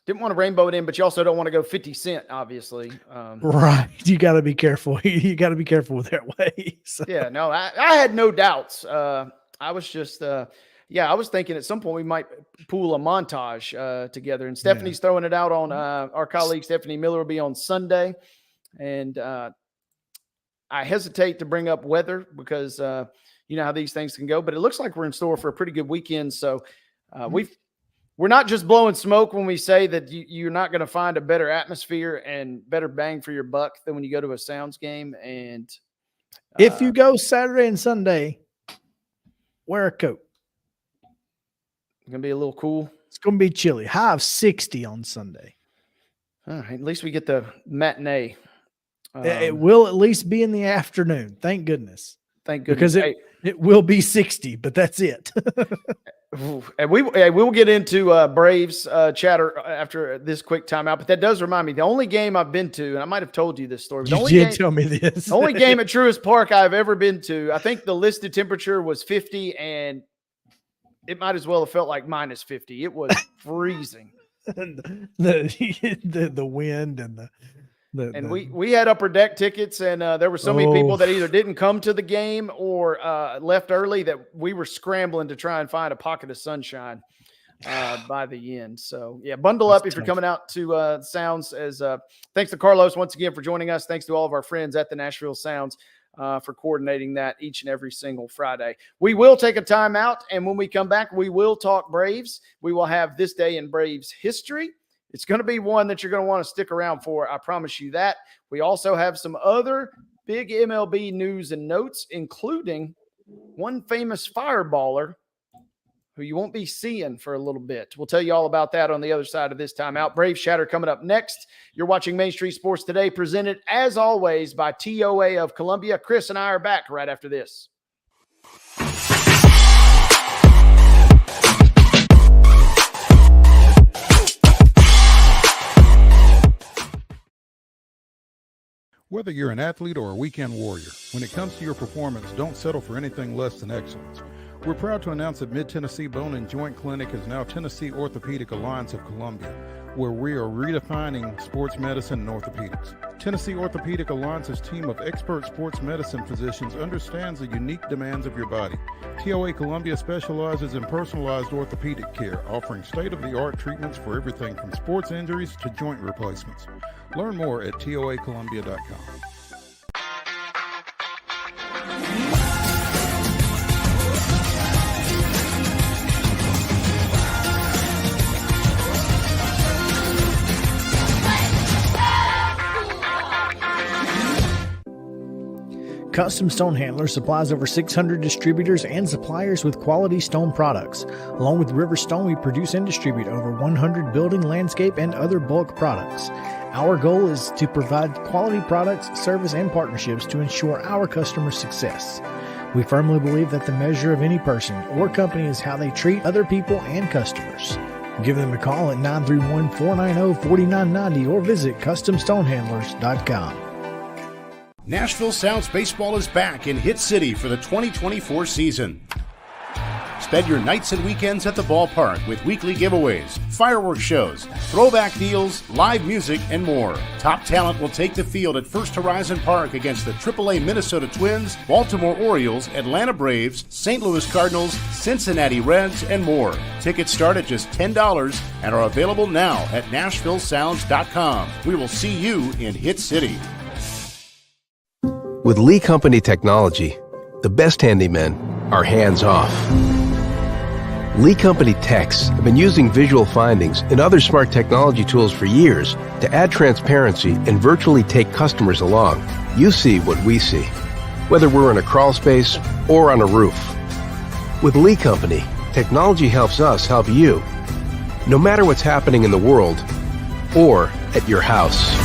Didn't want to rainbow it in, but you also don't want to go 50 Cent, obviously. Right. You got to be careful. You got to be careful with that way. So. Yeah, no, I had no doubts. I was just, I was thinking at some point we might pool a montage together. And Stephanie's throwing it out on our colleague Stephanie Miller will be on Sunday. And I hesitate to bring up weather because you know how these things can go. But it looks like we're in store for a pretty good weekend. So we're not just blowing smoke when we say that you're not going to find a better atmosphere and better bang for your buck than when you go to a Sounds game. And if you go Saturday and Sunday, wear a coat. It's going to be a little cool. It's going to be chilly. High of 60 on Sunday. All right, at least we get the matinee. It will at least be in the afternoon. Thank goodness. Thank goodness. Because it will be 60, but that's it. And we will get into Braves chatter after this quick timeout. But that does remind me, the only game I've been to, and I might have told you this story. You did tell me this. The only game at Truist Park I've ever been to, I think the listed temperature was 50, and it might as well have felt like minus 50. It was freezing. the wind and we had upper deck tickets, and there were so many people that either didn't come to the game or left early that we were scrambling to try and find a pocket of sunshine by the end. So yeah, bundle up if you're coming out to Sounds. As thanks to Carlos once again for joining us. Thanks to all of our friends at the Nashville Sounds for coordinating that each and every single Friday. We will take a timeout, and when we come back, we will talk Braves. We will have this day in Braves history. It's going to be one that you're going to want to stick around for. I promise you that. We also have some other big MLB news and notes, including one famous fireballer who you won't be seeing for a little bit. We'll tell you all about that on the other side of this timeout. Brave Shatter coming up next. You're watching Main Street Sports Today, presented as always by TOA of Columbia. Chris and I are back right after this. Whether you're an athlete or a weekend warrior, when it comes to your performance, don't settle for anything less than excellence. We're proud to announce that Mid-Tennessee Bone and Joint Clinic is now Tennessee Orthopedic Alliance of Columbia, where we are redefining sports medicine and orthopedics. Tennessee Orthopedic Alliance's team of expert sports medicine physicians understands the unique demands of your body. TOA Columbia specializes in personalized orthopedic care, offering state-of-the-art treatments for everything from sports injuries to joint replacements. Learn more at toacolumbia.com. Custom Stone Handler supplies over 600 distributors and suppliers with quality stone products. Along with River Stone, we produce and distribute over 100 building, landscape, and other bulk products. Our goal is to provide quality products, service, and partnerships to ensure our customers' success. We firmly believe that the measure of any person or company is how they treat other people and customers. Give them a call at 931-490-4990 or visit CustomStonehandlers.com. Nashville Sounds Baseball is back in Hit City for the 2024 season. Spend your nights and weekends at the ballpark with weekly giveaways, fireworks shows, throwback deals, live music, and more. Top talent will take the field at First Horizon Park against the AAA Minnesota Twins, Baltimore Orioles, Atlanta Braves, St. Louis Cardinals, Cincinnati Reds, and more. Tickets start at just $10 and are available now at NashvilleSounds.com. We will see you in Hit City. With Lee Company technology, the best handymen are hands-off. Lee Company techs have been using visual findings and other smart technology tools for years to add transparency and virtually take customers along. You see what we see, whether we're in a crawl space or on a roof. With Lee Company, technology helps us help you, no matter what's happening in the world or at your house.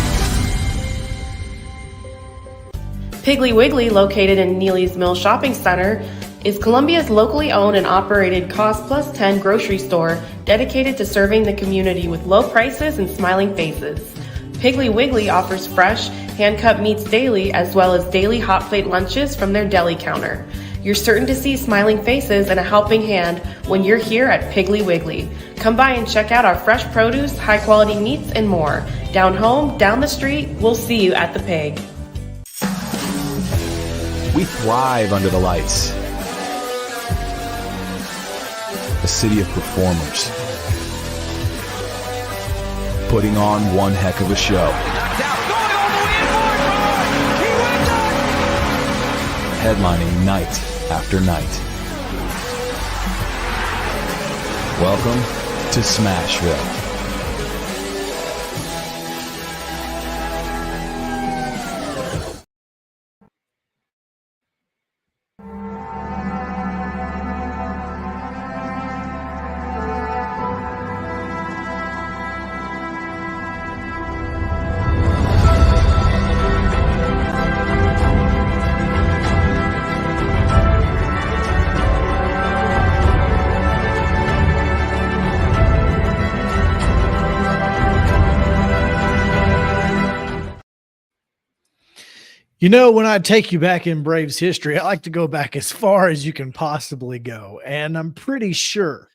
Piggly Wiggly, located in Neely's Mill Shopping Center, is Columbia's locally owned and operated Cost Plus 10 grocery store dedicated to serving the community with low prices and smiling faces. Piggly Wiggly offers fresh, hand-cut meats daily as well as daily hot plate lunches from their deli counter. You're certain to see smiling faces and a helping hand when you're here at Piggly Wiggly. Come by and check out our fresh produce, high-quality meats, and more. Down home, down the street, we'll see you at the Pig. We thrive under the lights. A city of performers, putting on one heck of a show. Headlining night after night. Welcome to Smashville. You know, when I take you back in Braves history, I like to go back as far as you can possibly go. And I'm pretty sure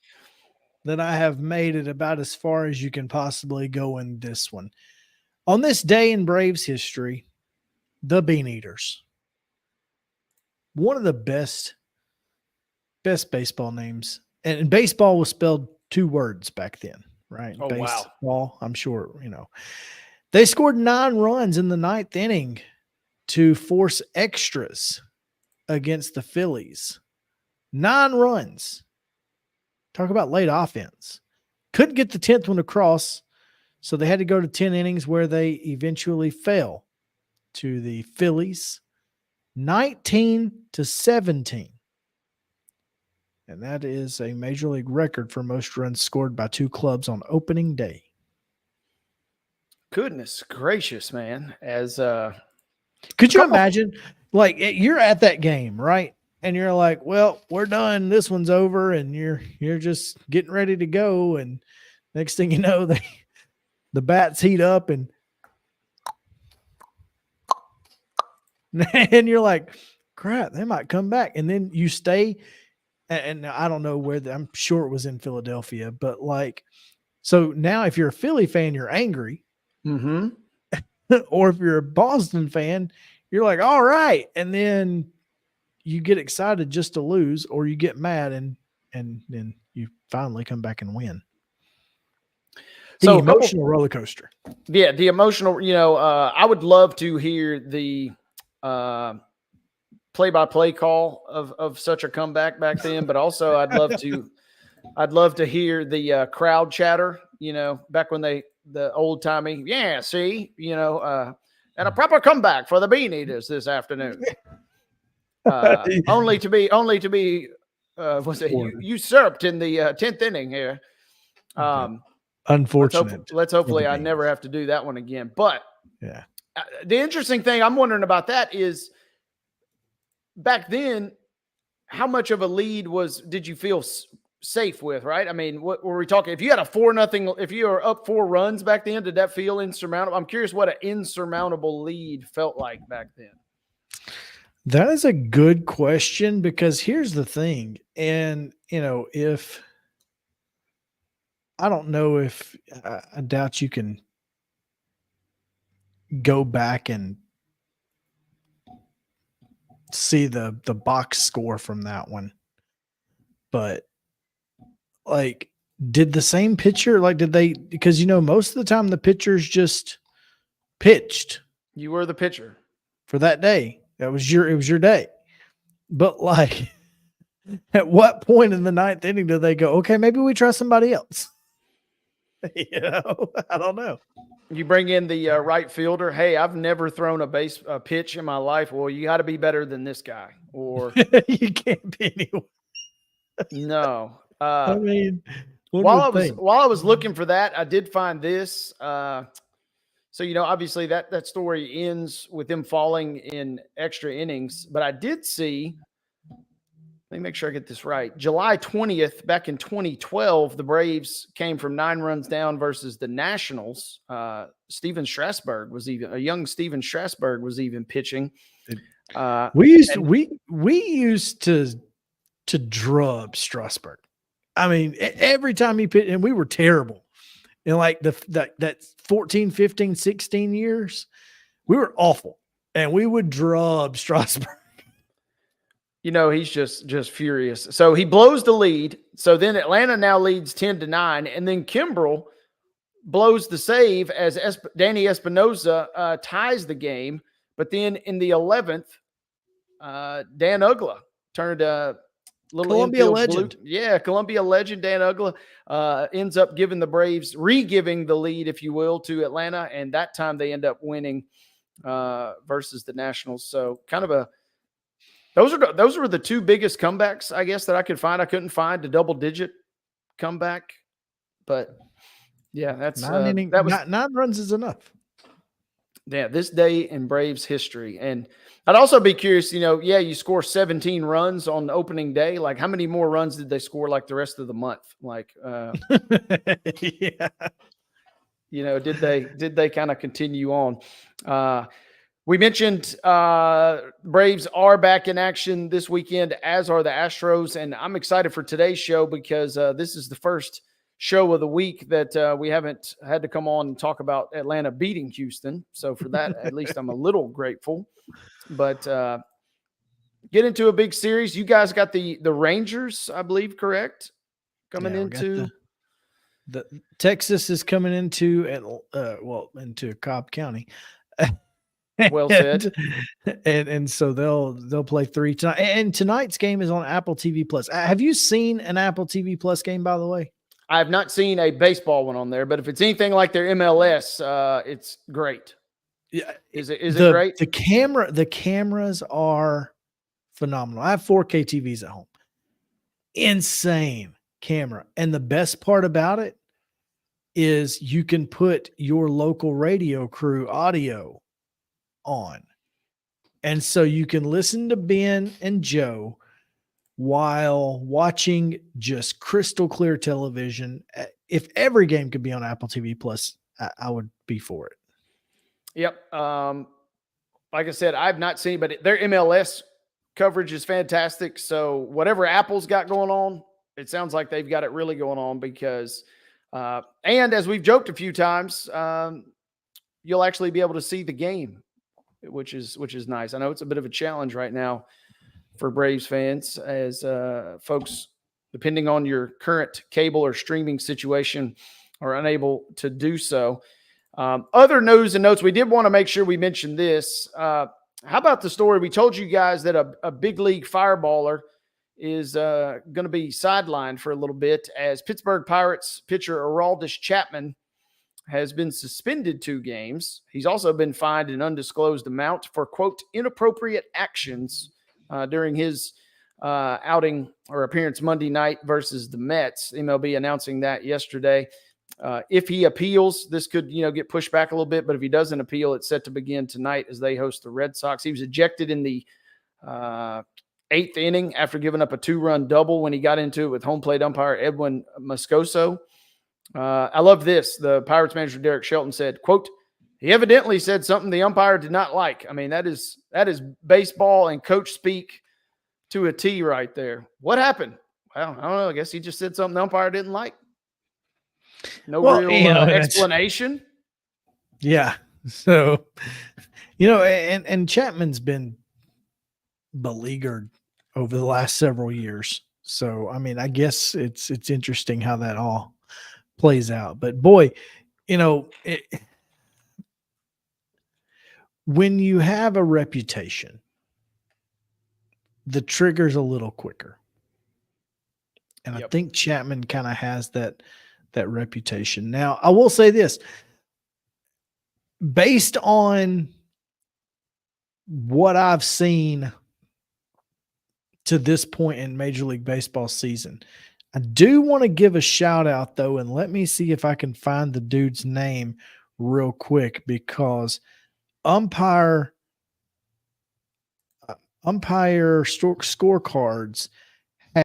that I have made it about as far as you can possibly go in this one. On this day in Braves history, the Bean Eaters. One of the best baseball names. And baseball was spelled 2 words back then, right? Oh, baseball, wow. I'm sure, you know. They scored 9 runs in the 9th inning to force extras against the Phillies. 9 runs. Talk about late offense. Couldn't get the 10th one across, so they had to go to 10 innings where they eventually fell to the Phillies 19-17. and that is a major league record for most runs scored by two clubs on opening day. Goodness gracious, man. Could you imagine, like, you're at that game, right? And you're like, well, we're done. This one's over. And you're just getting ready to go. And next thing you know, the bats heat up and you're like, crap, they might come back. And then you stay. And I don't know where I'm sure it was in Philadelphia, but like, so now if you're a Philly fan, you're angry. Mm-hmm. Or if you're a Boston fan, you're like, all right. And then you get excited just to lose, or you get mad and then you finally come back and win. The emotional roller coaster. Yeah, the emotional, I would love to hear the play-by-play call of such a comeback back then, but also I'd love to hear the crowd chatter, back when the old-timey, and a proper comeback for the Bean Eaters this afternoon. Only to be usurped in the 10th inning here. Unfortunate. Let's hopefully I never have to do that one again. But yeah, the interesting thing I'm wondering about that is back then, how much of a lead did you feel safe with? Right? I mean, what were we talking? If you had a 4-0, if you were up 4 runs back then, did that feel insurmountable? I'm curious what an insurmountable lead felt like back then. That is a good question, because here's the thing. And, if I don't know if I doubt you can go back and see the box score from that one, but like, did the same pitcher, because, most of the time the pitchers just pitched. You were the pitcher for that day. It was your day. But like, at what point in the 9th inning do they go, okay, maybe we try somebody else? I don't know. You bring in the right fielder. Hey, I've never thrown a pitch in my life. Well, you got to be better than this guy, or you can't be anyone. No. I mean, while I was looking for that, I did find this. So, obviously that story ends with them falling in extra innings. But I did see, let me make sure I get this right. July 20th, back in 2012, the Braves came from 9 runs down versus the Nationals. Steven Strasburg was a young Steven Strasburg was even pitching. We used to drub Strasburg. I mean, every time he pitched, and we were terrible. In like that 14, 15, 16 years, we were awful, and we would drub Strasburg. He's just furious. So he blows the lead. So then Atlanta now leads 10-9, and then Kimbrel blows the save as Danny Espinosa ties the game. But then in the 11th, Dan Uggla turned little Columbia legend. Columbia legend Dan Uggla ends up giving the Braves, re-giving the lead, if you will, to Atlanta, and that time they end up winning versus the Nationals. So kind of those were the 2 biggest comebacks, I guess, that I could find. I couldn't find a double-digit comeback, but yeah, that's 9 runs is enough. Yeah, this day in Braves history. And I'd also be curious, you score 17 runs on opening day. Like, how many more runs did they score like the rest of the month? Like, yeah. Did they kind of continue on? We mentioned Braves are back in action this weekend, as are the Astros. And I'm excited for today's show because this is the first show of the week that we haven't had to come on and talk about Atlanta beating Houston. So for that, at least I'm a little grateful. But get into a big series. You guys got the Rangers, I believe, correct? Coming into the Texas is coming into into Cobb County. Well said. And so they'll play 3 tonight. And tonight's game is on Apple TV Plus. Have you seen an Apple TV Plus game, by the way? I have not seen a baseball one on there, but if it's anything like their MLS, it's great. Yeah, is it great? The cameras are phenomenal. I have 4K TVs at home. insane camera. And the best part about it is you can put your local radio crew audio on. And so you can listen to Ben and Joe while watching just crystal clear television. If every game could be on Apple TV Plus, I would be for it. Yep. Like I said, I've not seen, but their MLS coverage is fantastic. So whatever Apple's got going on, it sounds like they've got it really going on because, and as we've joked a few times, you'll actually be able to see the game, which is nice. I know it's a bit of a challenge right now for Braves fans as folks, depending on your current cable or streaming situation, are unable to do so. Other news and notes, we did want to make sure we mentioned this. How about the story? We told you guys that a big league fireballer is going to be sidelined for a little bit as Pittsburgh Pirates pitcher Aroldis Chapman has been suspended 2 games. He's also been fined an undisclosed amount for, quote, inappropriate actions during his outing or appearance Monday night versus the Mets. MLB announcing that yesterday. If he appeals, this could, get pushed back a little bit, but if he doesn't appeal, it's set to begin tonight as they host the Red Sox. He was ejected in the 8th inning after giving up a 2-run double when he got into it with home plate umpire Edwin Moscoso. I love this. The Pirates manager Derek Shelton said, quote, he evidently said something the umpire did not like. I mean, that is baseball and coach speak to a T right there. What happened? Well, I don't know. I guess he just said something the umpire didn't like. No real explanation. Yeah. So, and Chapman's been beleaguered over the last several years. So, I mean, I guess it's interesting how that all plays out. But boy, when you have a reputation, the trigger's a little quicker. And I think Chapman kind of has that reputation. Now, I will say this. Based on what I've seen to this point in Major League Baseball season, I do want to give a shout out, though, and let me see if I can find the dude's name real quick, because umpire scorecards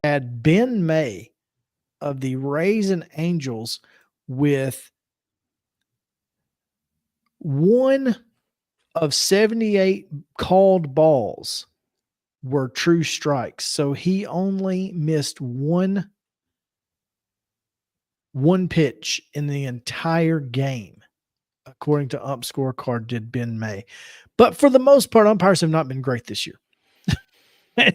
had Ben May of the Rays and Angels with 1 of 78 called balls were true strikes. So he only missed one pitch in the entire game, according to ump scorecard, did Ben May. But for the most part, umpires have not been great this year.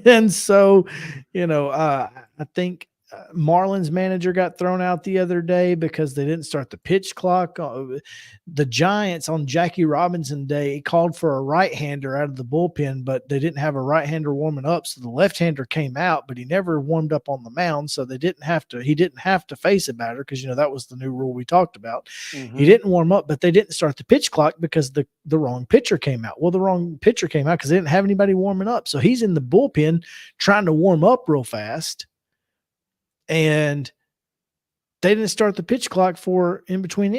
And so, I think Marlins manager got thrown out the other day because they didn't start the pitch clock. The Giants on Jackie Robinson Day called for a right-hander out of the bullpen, but they didn't have a right-hander warming up. So the left-hander came out, but he never warmed up on the mound. So he didn't have to face a batter because, that was the new rule we talked about. Mm-hmm. He didn't warm up, but they didn't start the pitch clock because the wrong pitcher came out. Well, the wrong pitcher came out because they didn't have anybody warming up. So he's in the bullpen trying to warm up real fast. And they didn't start the pitch clock for in between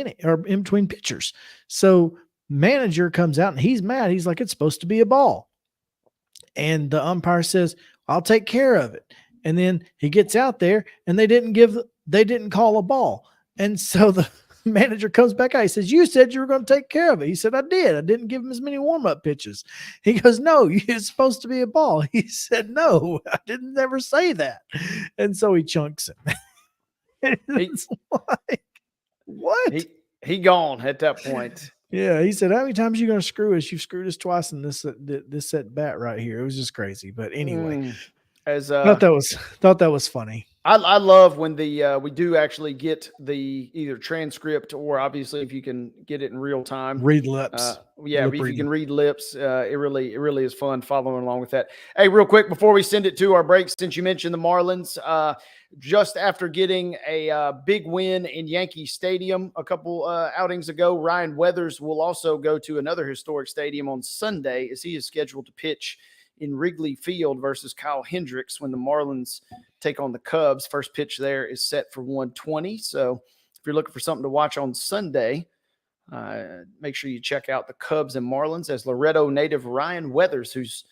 pitchers. So manager comes out and he's mad. He's like, it's supposed to be a ball. And the umpire says, I'll take care of it. And then he gets out there and they didn't call a ball. And so the manager comes back out. He says, you said you were going to take care of it. He said, I did. I didn't give him as many warm-up pitches. He goes, no, it's supposed to be a ball. He said, no, I didn't ever say that. And so he chunks him. It's like, what? He gone at that point. Yeah, he said, how many times are you going to screw us? You've screwed us twice in this at bat right here. It was just crazy. But anyway, thought that was funny. I love when we do actually get the either transcript or obviously if you can get it in real time. Read lips. If you can read lips, it really is fun following along with that. Hey, real quick before we send it to our break, since you mentioned the Marlins, just after getting a big win in Yankee Stadium a couple outings ago, Ryan Weathers will also go to another historic stadium on Sunday as he is scheduled to pitch in Wrigley Field versus Kyle Hendricks when the Marlins take on the Cubs. First pitch there is set for 1:20. So if you're looking for something to watch on Sunday, make sure you check out the Cubs and Marlins, as Loretto native Ryan Weathers, who's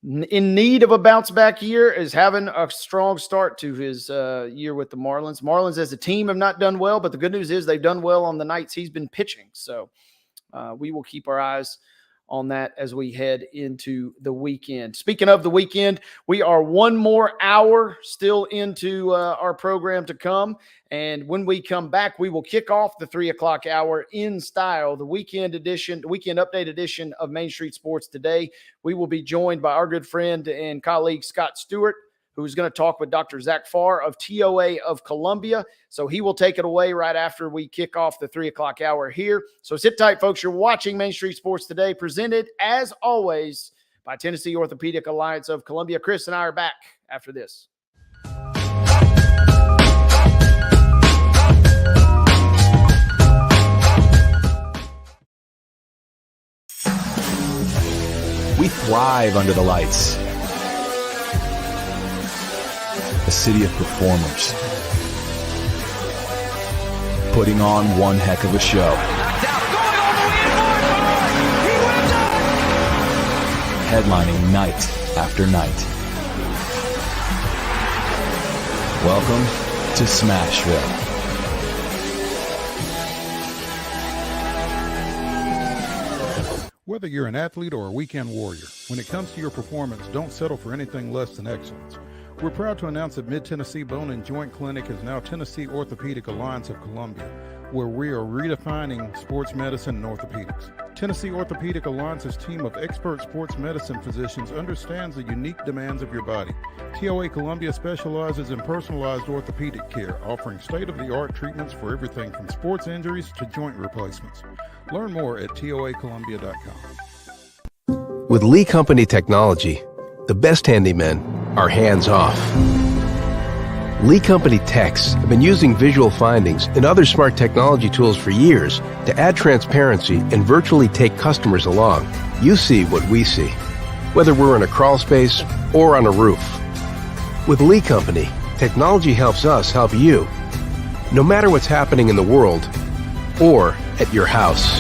in need of a bounce back year, is having a strong start to his year with the Marlins. Marlins as a team have not done well, but the good news is they've done well on the nights he's been pitching. So we will keep our eyes on that as we head into the weekend. Speaking of the weekend, we are one more hour still into our program to come. And when we come back, we will kick off the 3 o'clock hour in style, the weekend update edition of Main Street Sports Today. We will be joined by our good friend and colleague, Scott Stewart, who's going to talk with Dr. Zach Pharr of TOA of Columbia. So he will take it away right after we kick off the 3 o'clock hour here. So sit tight, folks. You're watching Main Street Sports Today, presented, as always, by Tennessee Orthopedic Alliance of Columbia. Chris and I are back after this. We thrive under the lights. A city of performers, putting on one heck of a show. Headlining night after night. Welcome to Smashville. Whether you're an athlete or a weekend warrior, when it comes to your performance, don't settle for anything less than excellence. We're proud to announce that Mid-Tennessee Bone and Joint Clinic is now Tennessee Orthopedic Alliance of Columbia, where we are redefining sports medicine and orthopedics. Tennessee Orthopedic Alliance's team of expert sports medicine physicians understands the unique demands of your body. TOA Columbia specializes in personalized orthopedic care, offering state-of-the-art treatments for everything from sports injuries to joint replacements. Learn more at toacolumbia.com. With Lee Company technology, the best handymen are hands-off. Lee Company techs have been using visual findings and other smart technology tools for years to add transparency and virtually take customers along. You see what we see, whether we're in a crawl space or on a roof. With Lee Company, technology helps us help you, no matter what's happening in the world or at your house.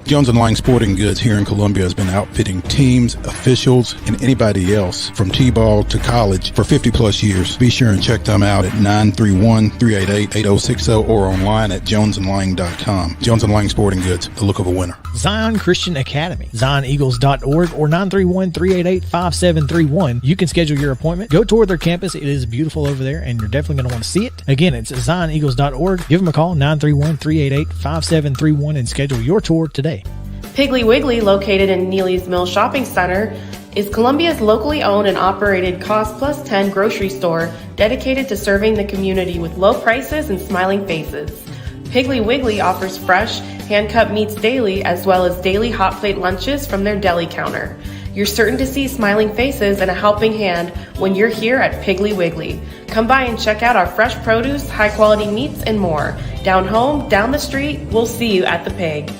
Jones & Lang Sporting Goods here in Columbia has been outfitting teams, officials, and anybody else from T-ball to college for 50 plus years. Be sure and check them out at 931-388-8060 or online at jonesandlang.com. Jones & Lang Sporting Goods, the look of a winner. Zion Christian Academy, zioneagles.org or 931-388-5731. You can schedule your appointment. Go tour their campus. It is beautiful over there, and you're definitely going to want to see it. Again, it's zioneagles.org. Give them a call, 931-388-5731, and schedule your tour today. Piggly Wiggly, located in Neely's Mill Shopping Center, is Columbia's locally owned and operated Cost Plus 10 grocery store dedicated to serving the community with low prices and smiling faces. Piggly Wiggly offers fresh, hand-cut meats daily, as well as daily hot plate lunches from their deli counter. You're certain to see smiling faces and a helping hand when you're here at Piggly Wiggly. Come by and check out our fresh produce, high-quality meats, and more. Down home, down the street, we'll see you at the Pig.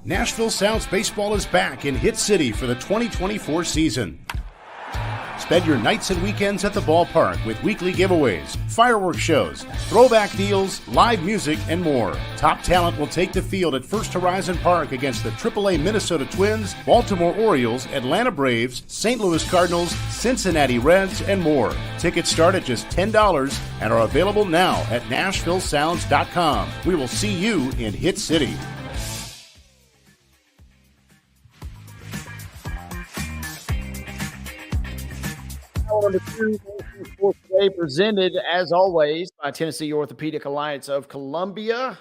Nashville Sounds Baseball is back in Hit City for the 2024 season. Spend your nights and weekends at the ballpark with weekly giveaways, fireworks shows, throwback deals, live music, and more. Top talent will take the field at First Horizon Park against the AAA Minnesota Twins, Baltimore Orioles, Atlanta Braves, St. Louis Cardinals, Cincinnati Reds, and more. Tickets start at just $10 and are available now at NashvilleSounds.com. We will see you in Hit City. Number 2, Sports Today, presented as always by Tennessee Orthopedic Alliance of Columbia.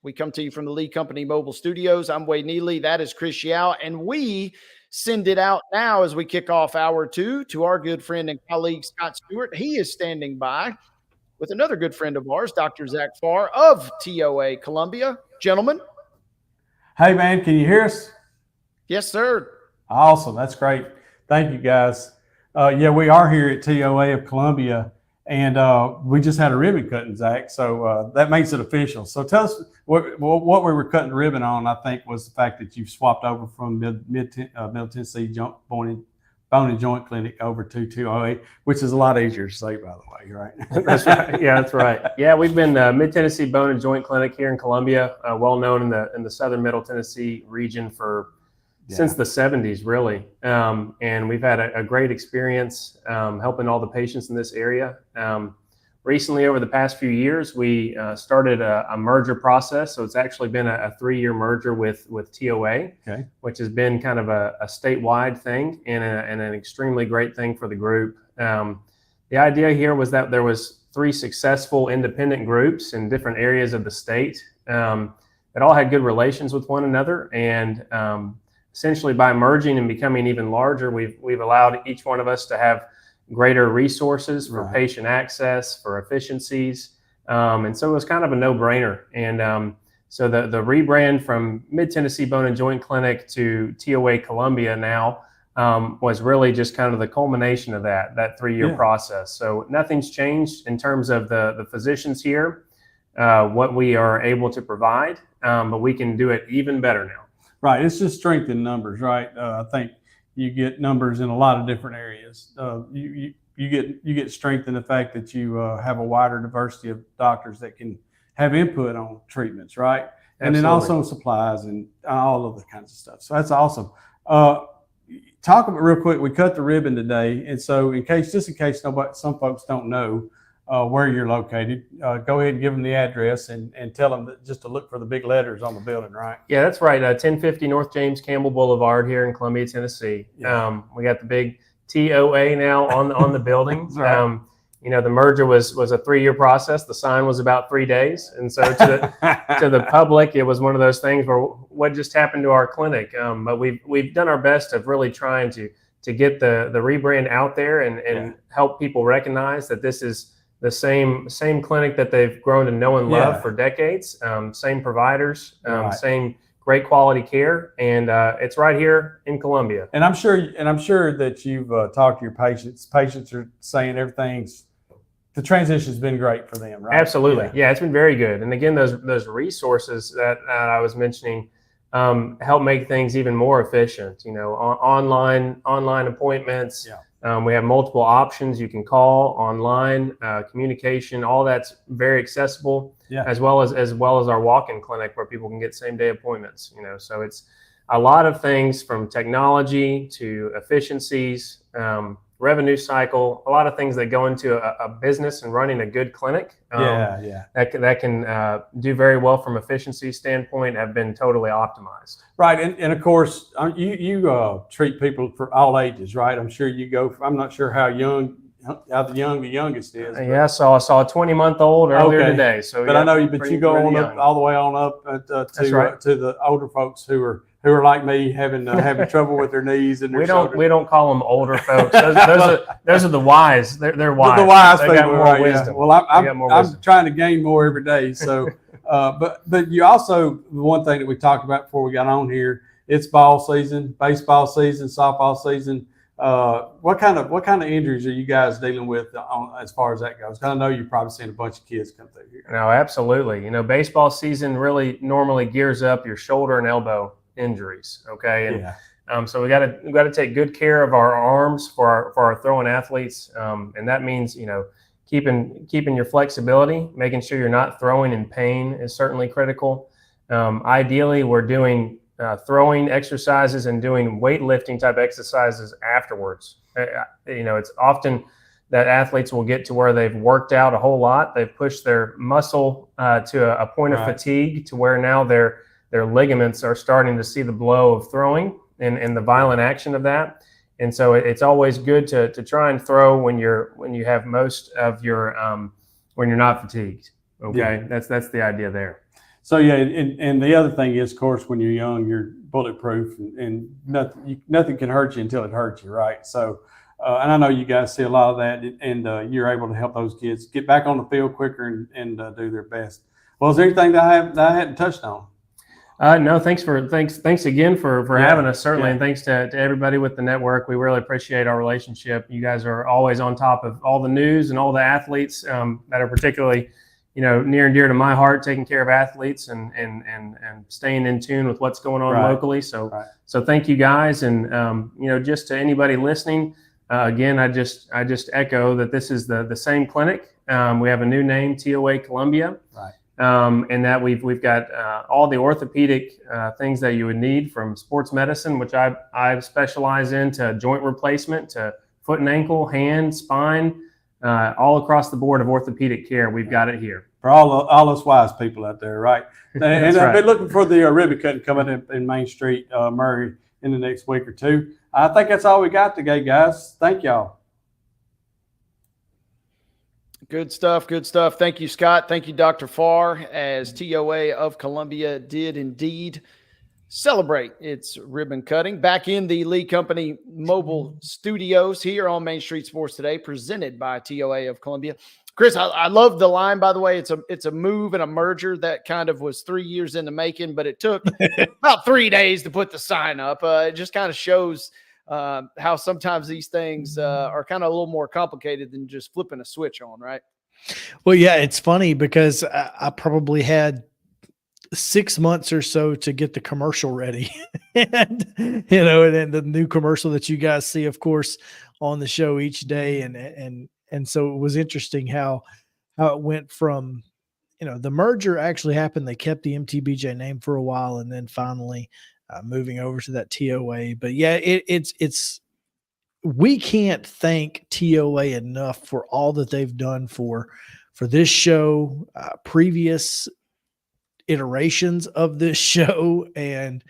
We come to you from the Lee Company Mobile Studios. I'm Wade Neely. That is Chris Yao. And we send it out now as we kick off hour 2 to our good friend and colleague, Scott Stewart. He is standing by with another good friend of ours, Dr. Zach Pharr of TOA Columbia. Gentlemen. Hey, man, can you hear us? Yes, sir. Awesome. That's great. Thank you, guys. Yeah, we are here at TOA of Columbia, And we just had a ribbon cutting, Zach. So that makes it official. So tell us what we were cutting the ribbon on. I think was the fact that you've swapped over from Middle Tennessee Bone and Joint Clinic over to 208, which is a lot easier to say, by the way, right? That's right. Yeah, that's right. Yeah, we've been Mid Tennessee Bone and Joint Clinic here in Columbia, well known in the southern Middle Tennessee region since the 70s, really. And we've had a great experience helping all the patients in this area. Recently, over the past few years, we started a merger process. So it's actually been a 3-year merger with TOA, which has been kind of a statewide thing and an extremely great thing for the group. The idea here was that there was 3 successful independent groups in different areas of the state that all had good relations with one another. And essentially by merging and becoming even larger, we've allowed each one of us to have greater resources for patient access, for efficiencies. And so it was kind of a no-brainer. And so the rebrand from Mid Tennessee Bone and Joint Clinic to TOA Columbia now was really just kind of the culmination of that 3-year process. So nothing's changed in terms of the physicians here, what we are able to provide, but we can do it even better now. Right. It's just strength in numbers, right? I think you get numbers in a lot of different areas. You get strength in the fact that you have a wider diversity of doctors that can have input on treatments, right? And then also supplies and all of the kinds of stuff. So that's awesome. Talk about real quick. We cut the ribbon today, and so in case some folks don't know where you're located, go ahead and give them the address and tell them that just to look for the big letters on the building, right? Yeah, that's right. 1050 North James Campbell Boulevard here in Columbia, Tennessee. Yeah. We got the big TOA now on the building. Right. The merger was a 3-year process. The sign was about 3 days. And so to the public, it was one of those things where what just happened to our clinic? But we've done our best of really trying to get the rebrand out there and help people recognize that this is the same clinic that they've grown to know and love for decades, same providers, same great quality care, and it's right here in Columbia. And I'm sure that you've talked to your patients. Patients are saying the transition's been great for them, right? Absolutely, yeah, it's been very good. And again, those resources that I was mentioning help make things even more efficient. Online appointments. Yeah. We have multiple options. You can call online, communication, all that's very accessible, as well as our walk-in clinic where people can get same-day appointments. So it's a lot of things from technology to efficiencies, revenue cycle, a lot of things that go into a business and running a good clinic. That can do very well from efficiency standpoint, have been totally optimized. Right, and of course you treat people for all ages, right? I'm sure you go. I'm not sure how young the youngest is. Yeah, so I saw a 20-month-old earlier today. So, but I know you go on up all the way on up to the older folks who are like me, having trouble with their knees and their shoulders. We don't call them older folks. Those are the wise. They're wise. The wise they people, got more right? wisdom. Yeah. Well, I'm trying to gain more every day. So, but you also, the one thing that we talked about before we got on here, it's ball season, baseball season, softball season. What kind of injuries are you guys dealing with as far as that goes? Because I know you've probably seen a bunch of kids come through here. No, absolutely. Baseball season really normally gears up your shoulder and elbow injuries. Okay. And so we got to take good care of our arms for our throwing athletes. And that means, keeping your flexibility, making sure you're not throwing in pain is certainly critical. Ideally, we're doing throwing exercises and doing weightlifting type exercises afterwards. It's often that athletes will get to where they've worked out a whole lot. They've pushed their muscle to a point of fatigue to where now their ligaments are starting to see the blow of throwing and the violent action of that. And so it's always good to try and throw when you have most of your when you're not fatigued. Okay, that's the idea there. So and the other thing is, of course, when you're young, you're bulletproof, and nothing can hurt you until it hurts you, right? So, and I know you guys see a lot of that, and you're able to help those kids get back on the field quicker and do their best. Well, is there anything that I hadn't touched on? No, thanks again for having us, certainly. And thanks to everybody with the network. We really appreciate our relationship. You guys are always on top of all the news and all the athletes that are particularly, near and dear to my heart, taking care of athletes and staying in tune with what's going on locally. So thank you guys. And, just to anybody listening, again, I just echo that this is the same clinic. We have a new name, TOA Columbia. Right. And that we've got all the orthopedic things that you would need, from sports medicine, which I specialize in, to joint replacement, to foot and ankle, hand, spine, all across the board of orthopedic care. We've got it here. For all us wise people out there, right? And I've been looking for the ribbon cutting coming in Main Street, Murray, in the next week or two. I think that's all we got today, guys. Thank y'all. Good stuff. Good stuff. Thank you, Scott. Thank you, Dr. PHARR, as TOA of Columbia did indeed celebrate its ribbon cutting back in the Lee Company mobile studios here on Main Street Sports Today, presented by TOA of Columbia. Chris, I love the line, by the way. It's a move and a merger that kind of was 3 years in the making, but it took about 3 days to put the sign up. It just kind of shows how sometimes these things are kind of a little more complicated than just flipping a switch on, right? Well, yeah, it's funny because I probably had 6 months or so to get the commercial ready. And, and then the new commercial that you guys see, of course, on the show each day. And so it was interesting how it went from, the merger actually happened. They kept the MTBJ name for a while, and then finally moving over to that TOA. But yeah, it's we can't thank TOA enough for all that they've done for this show, previous iterations of this show, and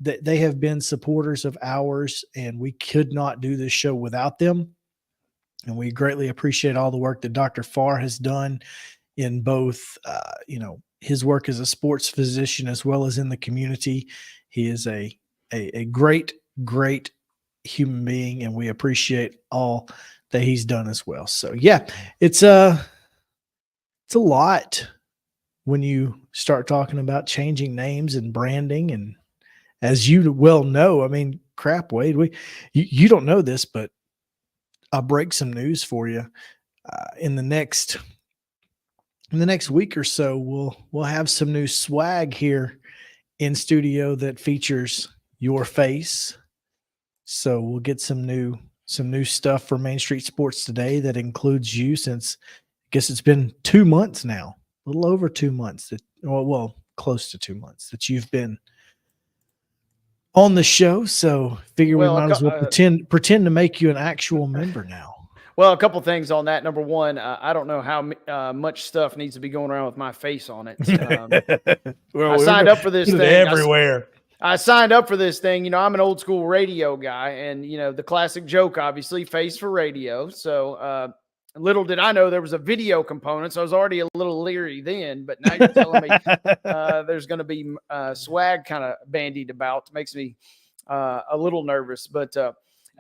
they have been supporters of ours, and we could not do this show without them. And we greatly appreciate all the work that Dr. PHARR has done in both, his work as a sports physician as well as in the community. He is a great, great human being, and we appreciate all that he's done as well. So yeah, it's a lot when you start talking about changing names and branding. And as you well know, I mean, crap, Wade, you don't know this, but I'll break some news for you. In the next week or so, we'll have some new swag here in studio that features your face. So we'll get some new stuff for Main Street Sports Today that includes you, since I guess it's been 2 months now, a little over 2 months close to 2 months that you've been on the show. So figure we might as well pretend to make you an actual member now. Well, a couple things on that. Number one, I don't know how much stuff needs to be going around with my face on it. I signed up for this thing everywhere. I signed up for this thing. I'm an old school radio guy, and the classic joke, obviously, face for radio. So little did I know there was a video component, so I was already a little leery then. But now you're telling me there's going to be swag kind of bandied about. It makes me a little nervous. But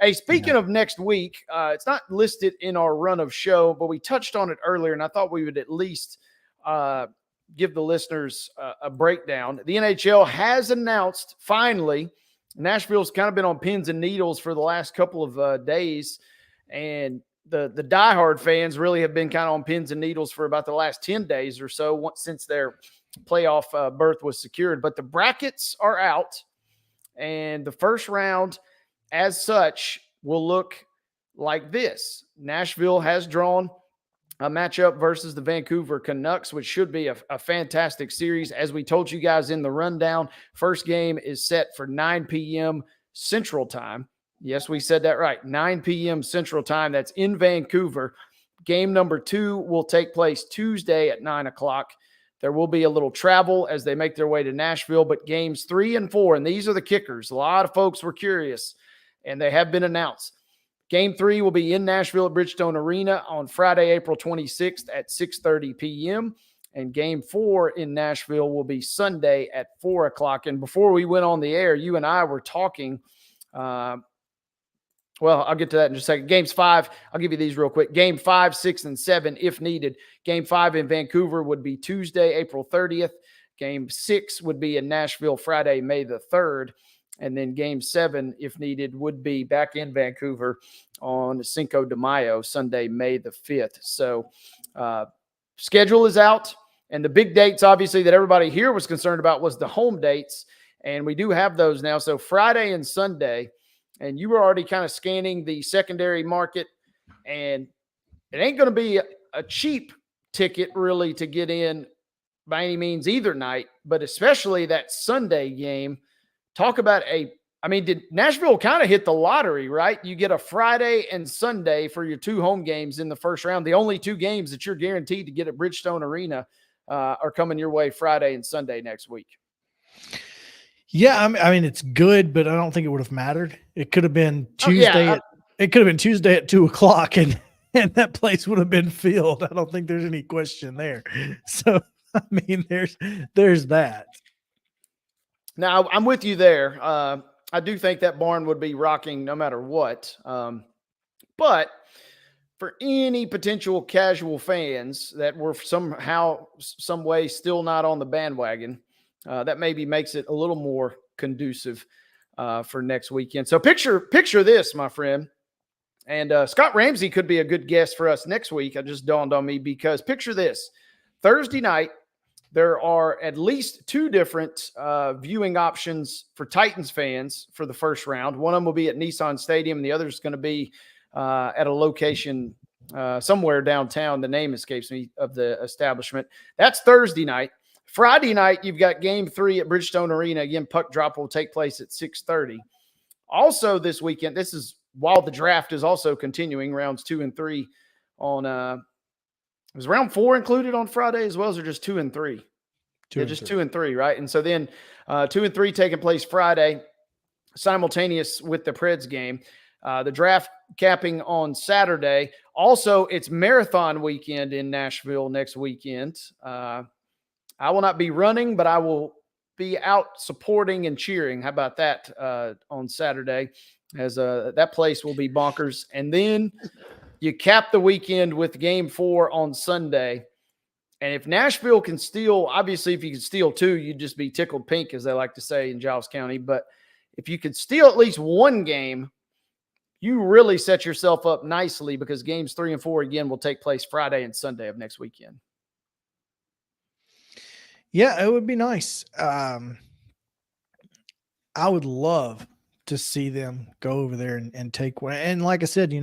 hey, speaking of next week, it's not listed in our run of show, but we touched on it earlier, and I thought we would at least give the listeners a breakdown. The NHL has announced, finally, Nashville's kind of been on pins and needles for the last couple of days, and the diehard fans really have been kind of on pins and needles for about the last 10 days or so since their playoff berth was secured. But the brackets are out, and the first round, as such, will look like this. Nashville has drawn a matchup versus the Vancouver Canucks, which should be a fantastic series. As we told you guys in the rundown, first game is set for 9 p.m. Central Time. Yes, we said that right. 9 p.m. Central Time. That's in Vancouver. Game number 2 will take place Tuesday at 9 o'clock. There will be a little travel as they make their way to Nashville, but games 3 and 4, and these are the kickers. A lot of folks were curious, and they have been announced. Game 3 will be in Nashville at Bridgestone Arena on Friday, April 26th at 6:30 p.m. And Game 4 in Nashville will be Sunday at 4 o'clock. And before we went on the air, you and I were talking. I'll get to that in just a second. Games 5, I'll give you these real quick. Game 5, 6, and 7, if needed. Game 5 in Vancouver would be Tuesday, April 30th. Game 6 would be in Nashville Friday, May the 3rd. And then Game 7, if needed, would be back in Vancouver on Cinco de Mayo, Sunday, May the 5th. So schedule is out. And the big dates, obviously, that everybody here was concerned about was the home dates. And we do have those now. So Friday and Sunday, and you were already kind of scanning the secondary market, and it ain't going to be a cheap ticket really to get in by any means either night, but especially that Sunday game. Talk about did Nashville kind of hit the lottery, right? You get a Friday and Sunday for your 2 home games in the first round. The only 2 games that you're guaranteed to get at Bridgestone Arena are coming your way Friday and Sunday next week. Yeah, I mean it's good, but I don't think it would have mattered. It could have been Tuesday. It could have been Tuesday at 2:00, and that place would have been filled. I don't think there's any question there. So I mean, there's that. Now I'm with you there. I do think that barn would be rocking no matter what. But for any potential casual fans that were somehow, some way still not on the bandwagon, that maybe makes it a little more conducive for next weekend. So picture this, my friend. And Scott Ramsey could be a good guest for us next week. It just dawned on me, because picture this. Thursday night, there are at least 2 different viewing options for Titans fans for the first round. One of them will be at Nissan Stadium, and the other is going to be at a location somewhere downtown. The name escapes me of the establishment. That's Thursday night. Friday night, you've got Game 3 at Bridgestone Arena. Again, puck drop will take place at 6:30. Also this weekend, this is while the draft is also continuing, rounds 2 and 3 on was round 4 included on Friday as well, as or just 2 and 3? Just 2 and 3, right? And so then 2 and 3 taking place Friday, simultaneous with the Preds game. The draft capping on Saturday. Also, it's marathon weekend in Nashville next weekend. I will not be running, but I will be out supporting and cheering. How about that on Saturday? As that place will be bonkers. And then you cap the weekend with Game 4 on Sunday. And if Nashville can steal, obviously, if you could steal 2, you'd just be tickled pink, as they like to say in Giles County. But if you could steal at least 1 game, you really set yourself up nicely, because games 3 and 4 again will take place Friday and Sunday of next weekend. Yeah, it would be nice. I would love to see them go over there and take one. And like I said,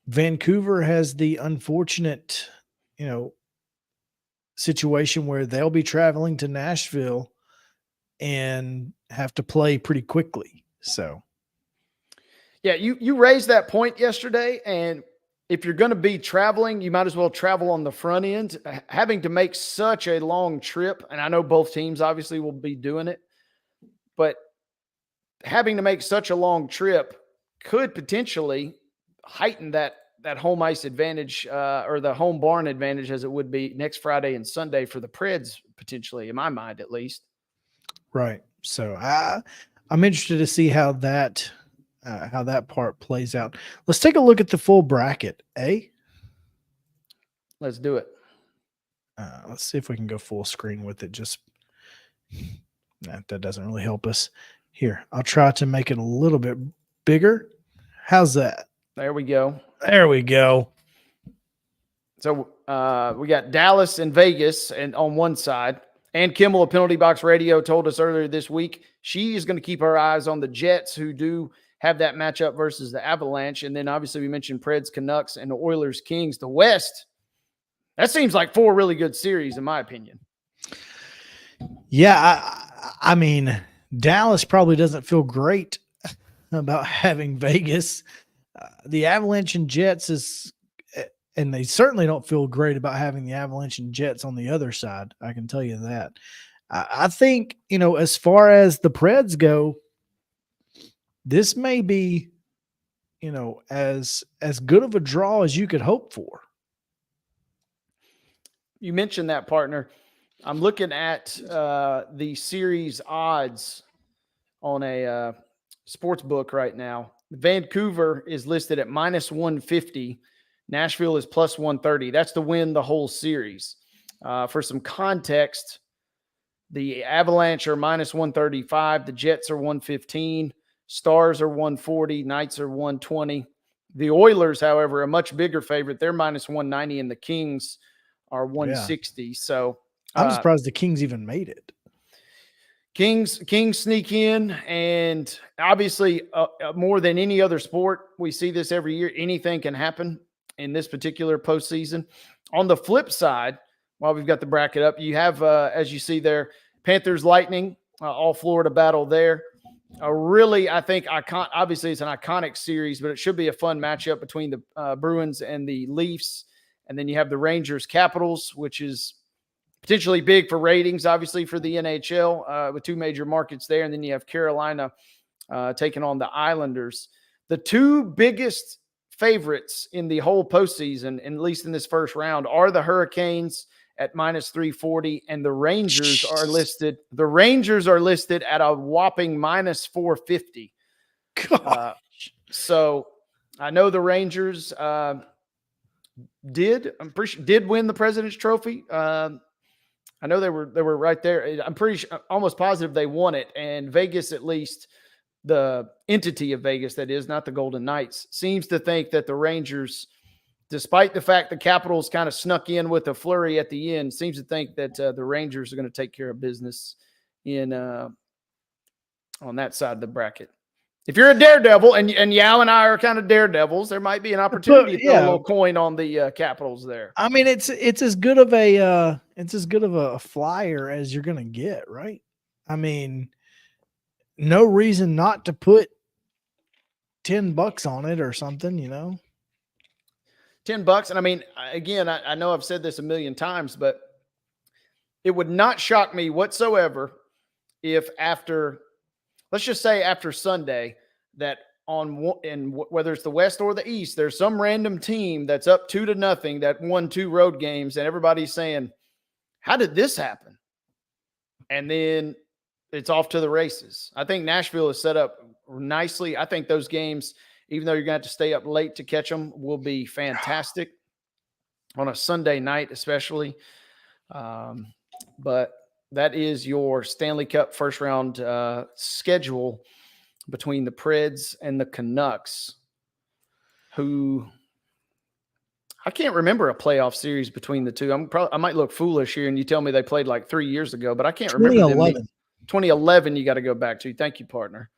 Vancouver has the unfortunate, situation where they'll be traveling to Nashville and have to play pretty quickly. So, yeah, you raised that point yesterday, and if you're going to be traveling, you might as well travel on the front end. Having to make such a long trip, and I know both teams obviously will be doing it, but having to make such a long trip could potentially heighten that home ice advantage or the home barn advantage, as it would be next Friday and Sunday for the Preds, potentially, in my mind at least. Right. So I'm interested to see how that part plays out. Let's take a look at the full bracket, eh? Let's do it. Let's see if we can go full screen with it. That doesn't really help us. Here, I'll try to make it a little bit bigger. How's that? There we go. There we go. So we got Dallas and Vegas and on one side. Ann Kimmel of Penalty Box Radio told us earlier this week she is going to keep her eyes on the Jets, who do have that matchup versus the Avalanche. And then obviously we mentioned Preds, Canucks, and the Oilers, Kings. The West, that seems like 4 really good series in my opinion. Yeah, I mean, Dallas probably doesn't feel great about having Vegas. The Avalanche and Jets and they certainly don't feel great about having the Avalanche and Jets on the other side. I can tell you that. I think, as far as the Preds go, this may be, as good of a draw as you could hope for. You mentioned that, partner. I'm looking at the series odds on a sports book right now. Vancouver is listed at -150. Nashville is +130. That's to win the whole series. For some context, The Avalanche are minus 135. The Jets are 115. Stars are 140. Knights are 120. The Oilers, however, a much bigger favorite. They're minus 190, and the Kings are 160. Yeah. So I'm surprised the Kings even made it. Kings sneak in, and obviously more than any other sport, we see this every year. Anything can happen in this particular postseason. On the flip side, while we've got the bracket up, you have, as you see there, Panthers Lightning, all Florida battle there. Really, I think, obviously it's an iconic series, but it should be a fun matchup between the Bruins and the Leafs. And then you have the Rangers Capitals, which is potentially big for ratings, obviously, for the NHL with two major markets there. And then you have Carolina taking on the Islanders. The two biggest favorites in the whole postseason, and at least in this first round, are the Hurricanes at minus 340, and the Rangers are listed. The Rangers are listed at a whopping minus 450. So I know the Rangers did win the President's Trophy. I know they were right there. I'm pretty sure, almost positive they won it. And Vegas, at least the entity of Vegas, that is, not the Golden Knights, seems to think that the Rangers, despite the fact the Capitals kind of snuck in with a flurry at the end, seems to think that the Rangers are going to take care of business in on that side of the bracket. If you're a daredevil, and Yao and I are kind of daredevils, there might be an opportunity to throw a little coin on the Capitals there. I mean, it's as good of a flyer as you're going to get, right? I mean, no reason not to put $10 on it or something, you know. $10, and I mean, again, I know I've said this a million times, but it would not shock me whatsoever if let's just say after Sunday, that whether it's the West or the East, there's some random team that's up 2-0 that won 2 road games, and everybody's saying, how did this happen? And then it's off to the races. I think Nashville is set up nicely. I think those games, even though you're going to have to stay up late to catch them, will be fantastic on a Sunday night, especially. But that is your Stanley Cup first round schedule between the Preds and the Canucks, who I can't remember a playoff series between the two. I might look foolish here, and you tell me they played like 3 years ago, but I can't remember. 2011 you got to go back to. Thank you, partner.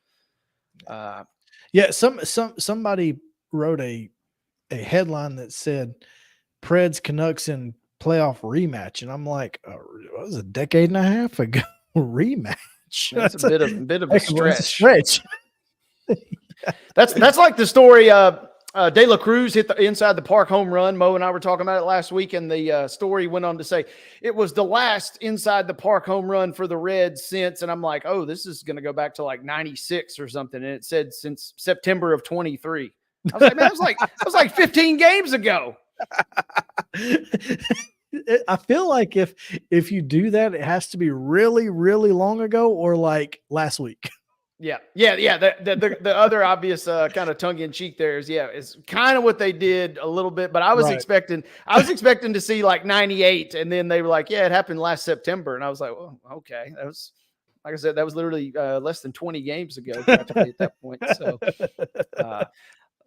Yeah, somebody wrote a headline that said Preds Canucks in playoff rematch, and I'm like, what was it, a decade and a half ago? Rematch. That's a bit of a stretch. That's like the story. De La Cruz hit the inside the park home run. Mo and I were talking about it last week, and the story went on to say it was the last inside the park home run for the Reds since. And I'm like, oh, this is going to go back to like 96 or something. And it said since September of 23. I was like, man, it was like 15 games ago. I feel like if you do that, it has to be really, really long ago or like last week. Yeah. The other obvious kind of tongue in cheek there is, it's kind of what they did a little bit, but I was expecting to see like 98, and then they were like, it happened last September, and I was like, well, okay, that was, like I said, that was literally less than 20 games ago practically at that point. So a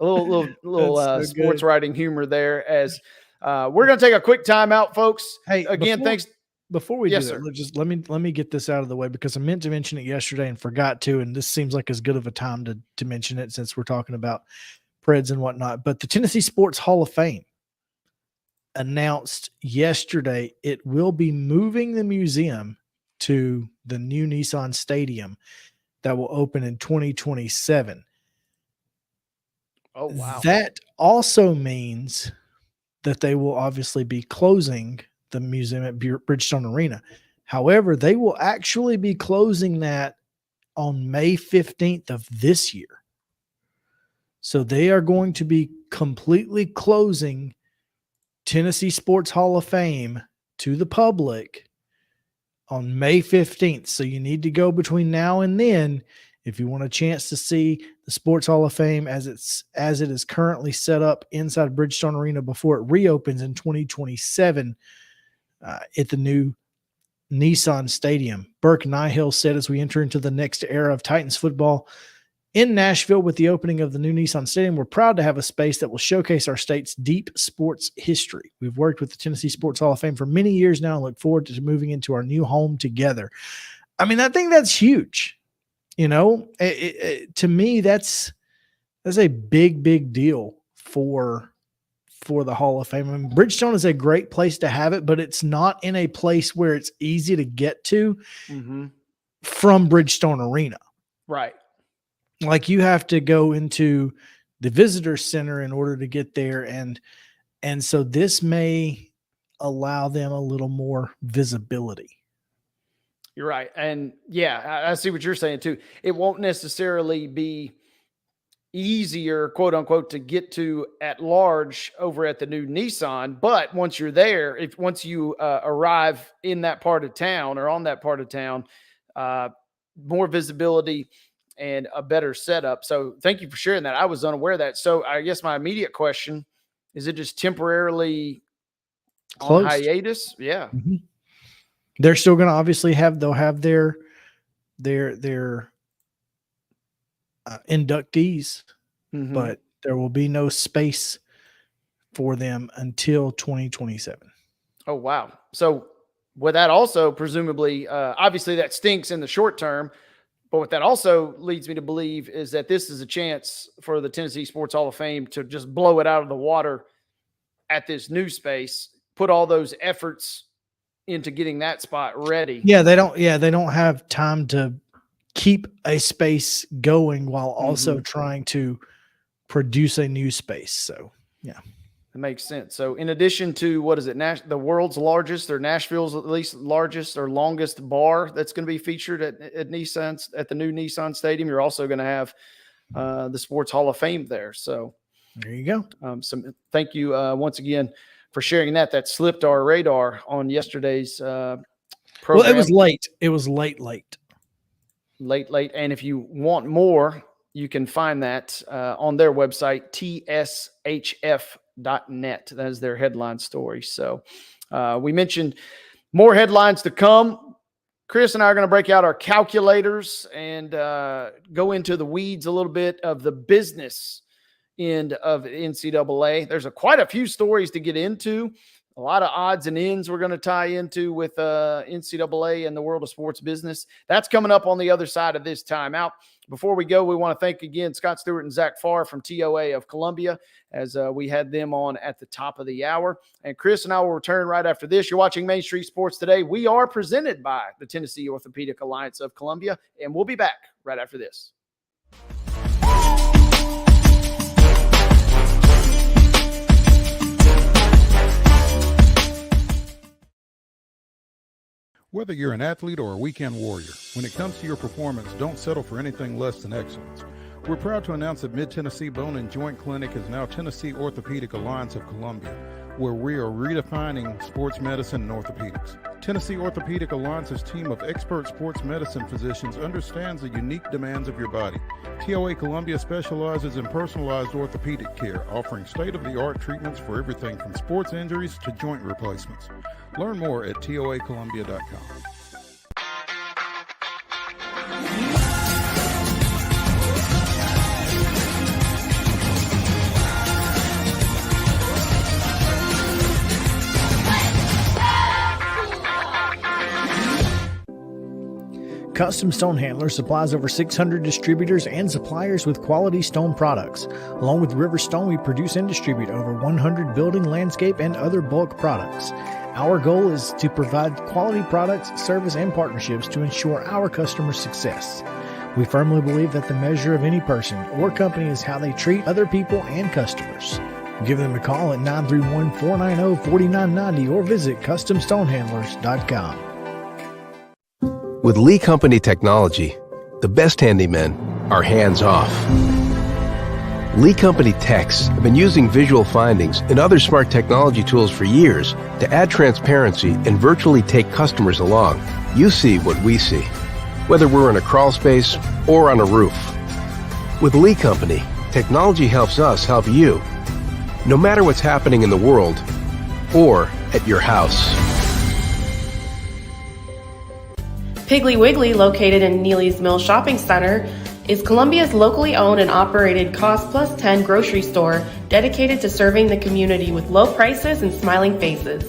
little sports writing humor there. As we're going to take a quick timeout, folks. Hey, again, thanks. Before we do that, let me get this out of the way, because I meant to mention it yesterday and forgot to, and this seems like as good of a time to mention it since we're talking about Preds and whatnot. But the Tennessee Sports Hall of Fame announced yesterday it will be moving the museum to the new Nissan Stadium that will open in 2027. Oh, wow. That also means that they will obviously be closing the museum at Bridgestone Arena. However, they will actually be closing that on May 15th of this year. So they are going to be completely closing Tennessee Sports Hall of Fame to the public on May 15th. So you need to go between now and then if you want a chance to see the Sports Hall of Fame as it is currently set up inside Bridgestone Arena before it reopens in 2027. At the new Nissan Stadium. Burke Nihill said, as we enter into the next era of Titans football in Nashville with the opening of the new Nissan Stadium, we're proud to have a space that will showcase our state's deep sports history. We've worked with the Tennessee Sports Hall of Fame for many years now and look forward to moving into our new home together. I mean, I think that's huge. You know, to me, that's a big deal for the Hall of Fame. I mean, Bridgestone is a great place to have it, but it's not in a place where it's easy to get to from Bridgestone Arena. Right. Like you have to go into the visitor center in order to get there. And so this may allow them a little more visibility. You're right. And yeah, I see what you're saying too. It won't necessarily be easier, quote unquote, to get to at large over at the new Nissan. But once you're there, once you arrive in that part of town or on that part of town, more visibility and a better setup. So thank you for sharing that. I was unaware of that. So I guess my immediate question, is it just temporarily closed on hiatus? Yeah. Mm-hmm. They're still going to obviously they'll have their inductees, but there will be no space for them until 2027. Oh, wow. So with that also presumably, obviously that stinks in the short term, but what that also leads me to believe is that this is a chance for the Tennessee Sports Hall of Fame to just blow it out of the water at this new space, put all those efforts into getting that spot ready. Yeah, they don't have time to keep a space going while also trying to produce a new space. So, yeah. That makes sense. So in addition to, what is it, the world's largest, or Nashville's at least largest or longest bar that's going to be featured at Nissan's, at the new Nissan Stadium, you're also going to have the Sports Hall of Fame there. So there you go. Thank you once again for sharing that. That slipped our radar on yesterday's program. Well, it was late. It was late. Late. And if you want more, you can find that on their website, tshf.net. That is their headline story. So we mentioned more headlines to come. Chris and I are going to break out our calculators and go into the weeds a little bit of the business end of NCAA. There's quite a few stories to get into. A lot of odds and ends we're going to tie into with NCAA and the world of sports business. That's coming up on the other side of this timeout. Before we go, we want to thank again Scott Stewart and Zach PHARR from TOA of Columbia, as we had them on at the top of the hour. And Chris and I will return right after this. You're watching Main Street Sports Today. We are presented by the Tennessee Orthopedic Alliance of Columbia, and we'll be back right after this. Whether you're an athlete or a weekend warrior, when it comes to your performance, don't settle for anything less than excellence. We're proud to announce that Mid-Tennessee Bone and Joint Clinic is now Tennessee Orthopedic Alliance of Columbia, where we are redefining sports medicine and orthopedics. Tennessee Orthopedic Alliance's team of expert sports medicine physicians understands the unique demands of your body. TOA Columbia specializes in personalized orthopedic care, offering state-of-the-art treatments for everything from sports injuries to joint replacements. Learn more at toacolumbia.com. Custom Stone Handler supplies over 600 distributors and suppliers with quality stone products. Along with River Stone, we produce and distribute over 100 building, landscape, and other bulk products. Our goal is to provide quality products, service, and partnerships to ensure our customers' success. We firmly believe that the measure of any person or company is how they treat other people and customers. Give them a call at 931-490-4990 or visit CustomStonehandlers.com. With Lee Company technology, the best handymen are hands-off. Lee Company techs have been using visual findings and other smart technology tools for years to add transparency and virtually take customers along. You see what we see, whether we're in a crawl space or on a roof. With Lee Company, technology helps us help you, no matter what's happening in the world or at your house. Piggly Wiggly, located in Neely's Mill Shopping Center, is Columbia's locally owned and operated Cost Plus 10 grocery store dedicated to serving the community with low prices and smiling faces.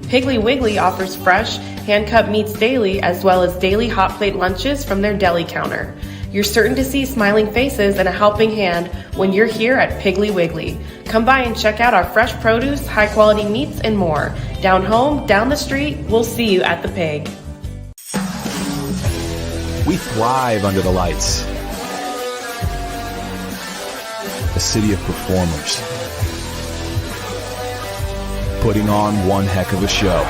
Piggly Wiggly offers fresh, hand-cut meats daily, as well as daily hot plate lunches from their deli counter. You're certain to see smiling faces and a helping hand when you're here at Piggly Wiggly. Come by and check out our fresh produce, high-quality meats, and more. Down home, down the street, we'll see you at the Pig. We thrive under the lights. A city of performers, putting on one heck of a show.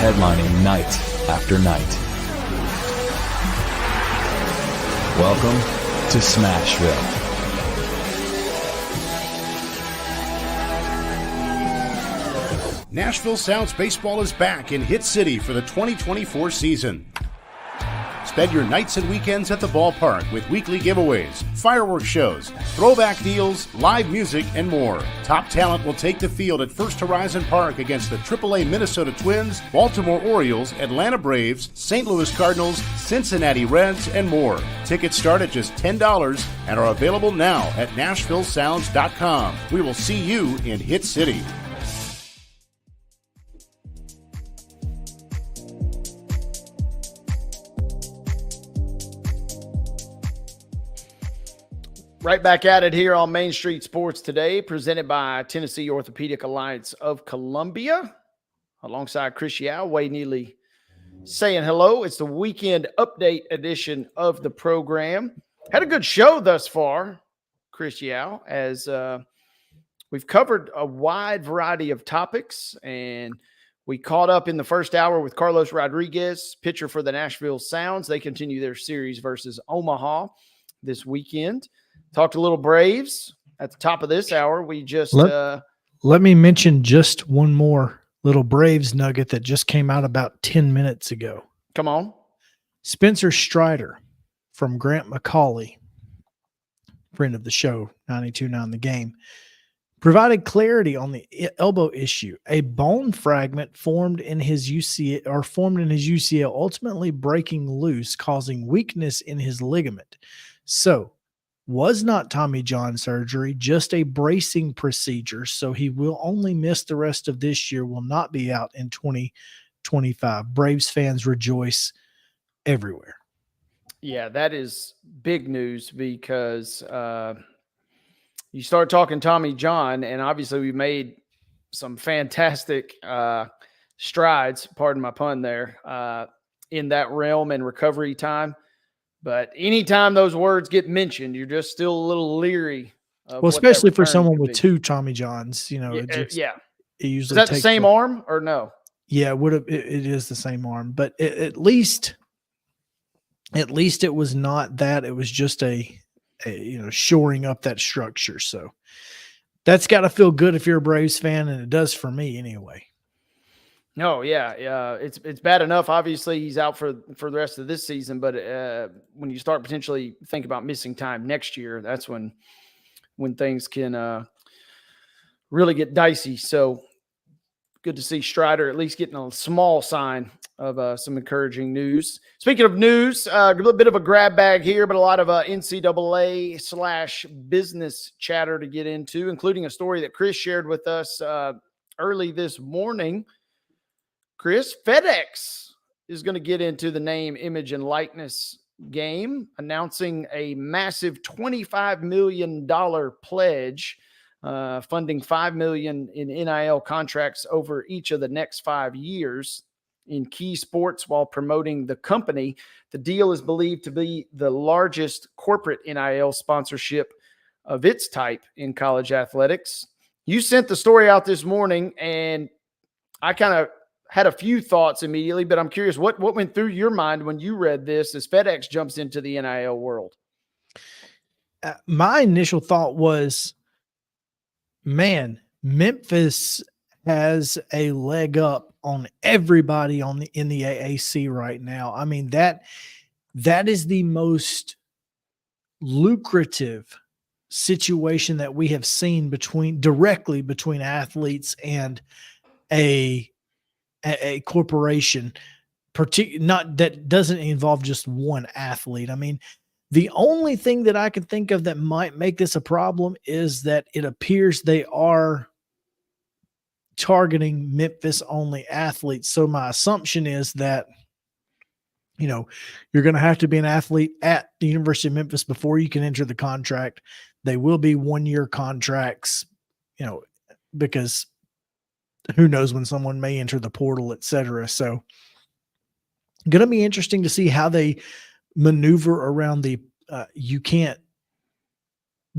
Headlining night after night. Welcome to Smashville. Nashville Sounds Baseball is back in Hit City for the 2024 season. Spend your nights and weekends at the ballpark with weekly giveaways, fireworks shows, throwback deals, live music, and more. Top talent will take the field at First Horizon Park against the AAA Minnesota Twins, Baltimore Orioles, Atlanta Braves, St. Louis Cardinals, Cincinnati Reds, and more. Tickets start at just $10 and are available now at NashvilleSounds.com. We will see you in Hit City. Right back at it here on Main Street Sports today, presented by Tennessee Orthopedic Alliance of Columbia. Alongside Chris Yao, Wade Neely saying hello. It's the weekend update edition of the program. Had a good show thus far, Chris Yao, as we've covered a wide variety of topics, and we caught up in the first hour with Carlos Rodriguez, pitcher for the Nashville Sounds. They continue their series versus Omaha this weekend. Talked a little Braves at the top of this hour. We just let me mention just one more little Braves nugget that just came out about 10 minutes ago. Come on. Spencer Strider from Grant McCauley, friend of the show, 92.9 The Game, provided clarity on the elbow issue. A bone fragment formed in his UCL, ultimately breaking loose, causing weakness in his ligament. So, was not Tommy John surgery, just a bracing procedure. So he will only miss the rest of this year, will not be out in 2025. Braves fans rejoice everywhere. Yeah, that is big news because you start talking Tommy John, and obviously we made some fantastic strides, pardon my pun there, in that realm and recovery time. But anytime those words get mentioned, you're just still a little leary. Well, especially for someone with two Tommy Johns, you know, it usually is that the same arm or no? Yeah, it is the same arm, but at least it was not that. It was just a shoring up that structure. So that's got to feel good if you're a Braves fan, and it does for me anyway. No, yeah. It's bad enough. Obviously, he's out for the rest of this season. But when you start potentially think about missing time next year, that's when things can really get dicey. So good to see Strider at least getting a small sign of some encouraging news. Speaking of news, a little bit of a grab bag here, but a lot of NCAA/business chatter to get into, including a story that Chris shared with us early this morning. Chris, FedEx is going to get into the name, image, and likeness game, announcing a massive $25 million pledge, funding $5 million in NIL contracts over each of the next 5 years in key sports while promoting the company. The deal is believed to be the largest corporate NIL sponsorship of its type in college athletics. You sent the story out this morning, and I kind of had a few thoughts immediately, but I'm curious, what went through your mind when you read this as FedEx jumps into the NIL world? My initial thought was, man, Memphis has a leg up on everybody in the AAC right now. I mean, that is the most lucrative situation that we have seen directly between athletes and a a corporation, not that doesn't involve just one athlete. I mean, the only thing that I can think of that might make this a problem is that it appears they are targeting Memphis only athletes. So my assumption is that, you're going to have to be an athlete at the University of Memphis before you can enter the contract. They will be 1-year contracts, because who knows when someone may enter the portal, et cetera. So going to be interesting to see how they maneuver around you can't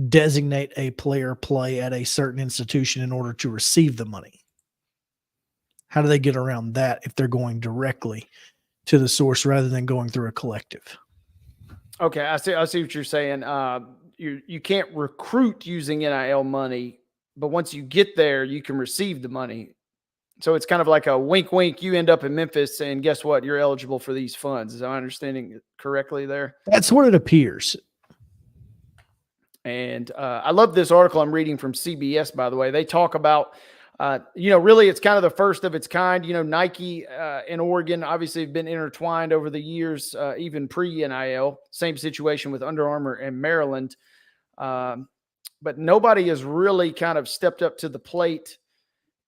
designate a player play at a certain institution in order to receive the money. How do they get around that if they're going directly to the source rather than going through a collective? Okay, I see what you're saying. You can't recruit using NIL money, but once you get there, you can receive the money. So it's kind of like a wink, wink. You end up in Memphis, and guess what? You're eligible for these funds. Is I understanding it correctly there? That's what it appears. And I love this article I'm reading from CBS, by the way. They talk about, really it's kind of the first of its kind. Nike and Oregon obviously have been intertwined over the years, even pre-NIL. Same situation with Under Armour and Maryland. But nobody has really kind of stepped up to the plate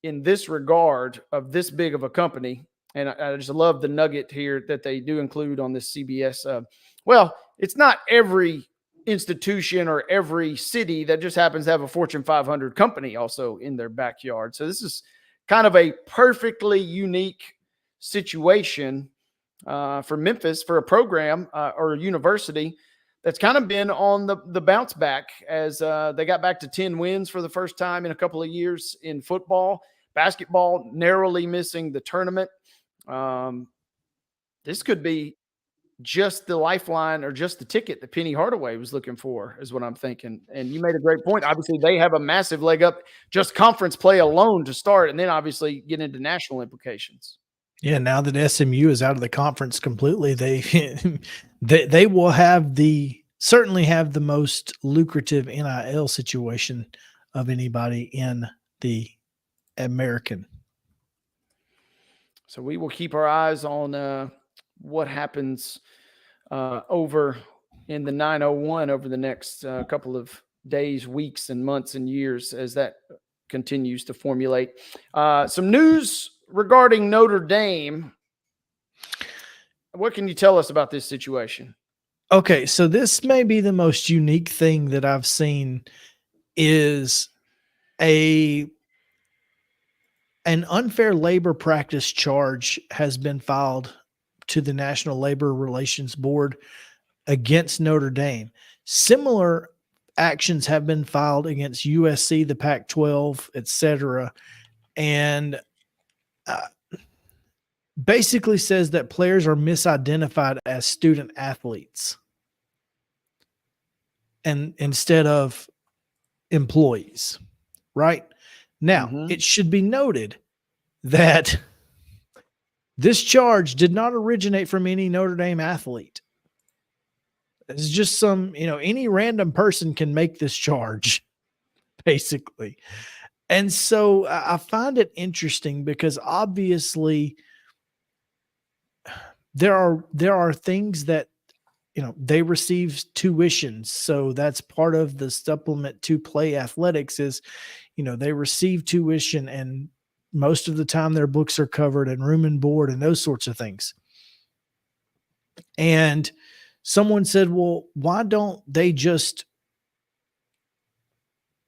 in this regard of this big of a company. And I just love the nugget here that they do include on this CBS. It's not every institution or every city that just happens to have a Fortune 500 company also in their backyard. So this is kind of a perfectly unique situation for Memphis, for a program or a university that's kind of been on the bounce back as they got back to 10 wins for the first time in a couple of years in football. Basketball narrowly missing the tournament. This could be just the lifeline or just the ticket that Penny Hardaway was looking for, is what I'm thinking. And you made a great point. Obviously, they have a massive leg up, just conference play alone to start, and then obviously get into national implications. Yeah, now that SMU is out of the conference completely, they will certainly have the most lucrative NIL situation of anybody in the American. So we will keep our eyes on what happens over in the 901 over the next couple of days, weeks, and months and years as that continues to formulate. Some news regarding Notre Dame. What can you tell us about this situation? Okay, so this may be the most unique thing that I've seen is an unfair labor practice charge has been filed to the National Labor Relations Board against Notre Dame. Similar actions have been filed against USC, the Pac-12, etc., and basically says that players are misidentified as student athletes and instead of employees, right? Now, it should be noted that this charge did not originate from any Notre Dame athlete. It's just any random person can make this charge, basically. And so I find it interesting because obviously there are things that, they receive tuition. So that's part of the supplement to play athletics is, they receive tuition and most of the time their books are covered and room and board and those sorts of things. And someone said, well, why don't they just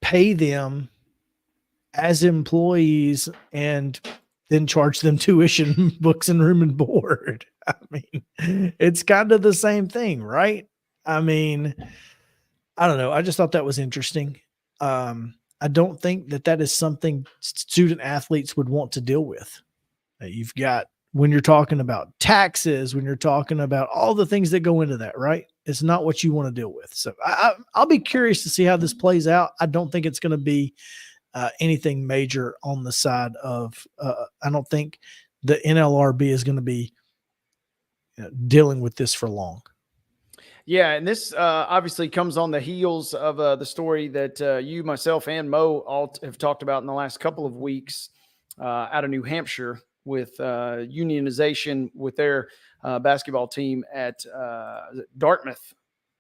pay them as employees and then charge them tuition, books, and room and board? I mean, it's kind of the same thing, right? I mean, I don't know. I just thought that was interesting. I don't think that is something student athletes would want to deal with. You've got, when you're talking about taxes, when you're talking about all the things that go into that, right? It's not what you want to deal with. So I'll be curious to see how this plays out. I don't think it's going to be anything major on the side of, I don't think the NLRB is going to be dealing with this for long. Yeah, and this obviously comes on the heels of the story that you, myself, and Mo all have talked about in the last couple of weeks out of New Hampshire, with unionization with their basketball team at Dartmouth,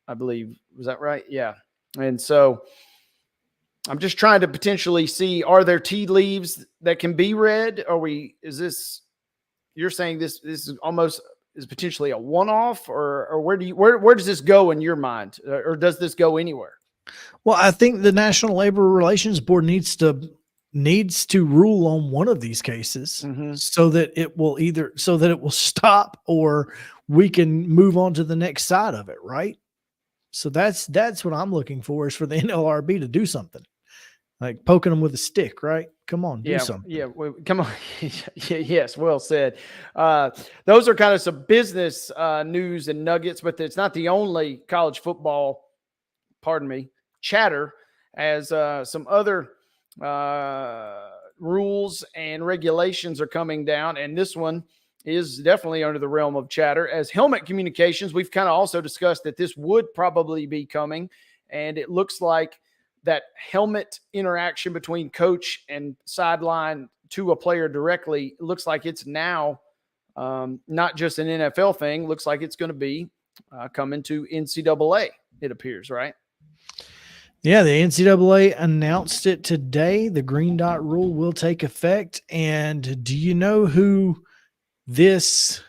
I believe. Was that right? Yeah. And so I'm just trying to potentially see, are there tea leaves that can be read? You're saying this is almost is potentially a one-off, or where does this go in your mind, or does this go anywhere? Well, I think the National Labor Relations Board needs to rule on one of these cases so that it will stop, or we can move on to the next side of it. Right. So that's what I'm looking for, is for the NLRB to do something, like poking them with a stick. Right. Come on, do something. Yeah. Come on. Yes. Well said. Those are kind of some business news and nuggets, but it's not the only college football, chatter, as some other rules and regulations are coming down. And this one is definitely under the realm of chatter, as helmet communications. We've kind of also discussed that this would probably be coming. And it looks like that helmet interaction between coach and sideline to a player directly, it looks like it's now not just an NFL thing. Looks like it's going to be coming to NCAA, it appears, right? Yeah, the NCAA announced it today. The green dot rule will take effect. And do you know who this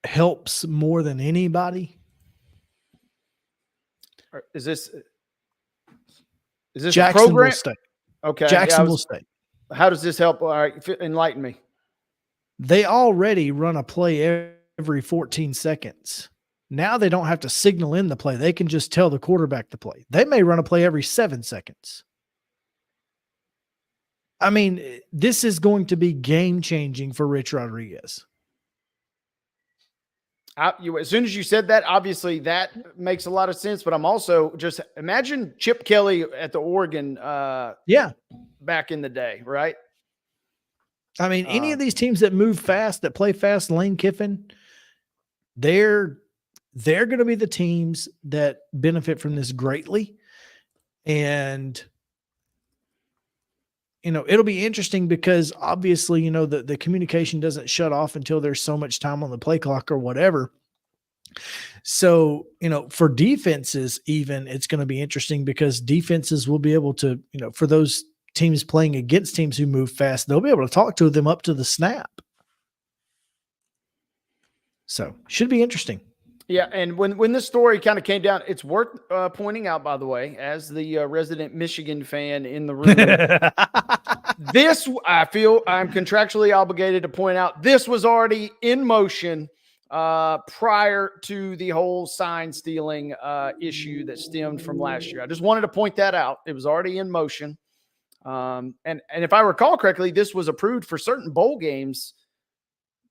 helps more than anybody? Is this Jacksonville a program? State. Okay. Jacksonville State. How does this help? All right, enlighten me. They already run a play every 14 seconds. Now they don't have to signal in the play. They can just tell the quarterback to play. They may run a play every 7 seconds. I mean, this is going to be game-changing for Rich Rodriguez. As soon as you said that, obviously that makes a lot of sense, but I'm also just imagine Chip Kelly at the Oregon back in the day, right? I mean, any of these teams that move fast, that play fast, Lane Kiffin, they're going to be the teams that benefit from this greatly. And, it'll be interesting because obviously, the communication doesn't shut off until there's so much time on the play clock or whatever. So, for defenses, even, it's going to be interesting because defenses will be able to, for those teams playing against teams who move fast, they'll be able to talk to them up to the snap. So should be interesting. Yeah, and when this story kind of came down, it's worth pointing out, by the way, as the resident Michigan fan in the room, this, I feel I'm contractually obligated to point out, this was already in motion prior to the whole sign stealing issue that stemmed from last year. I just wanted to point that out. It was already in motion. And if I recall correctly, this was approved for certain bowl games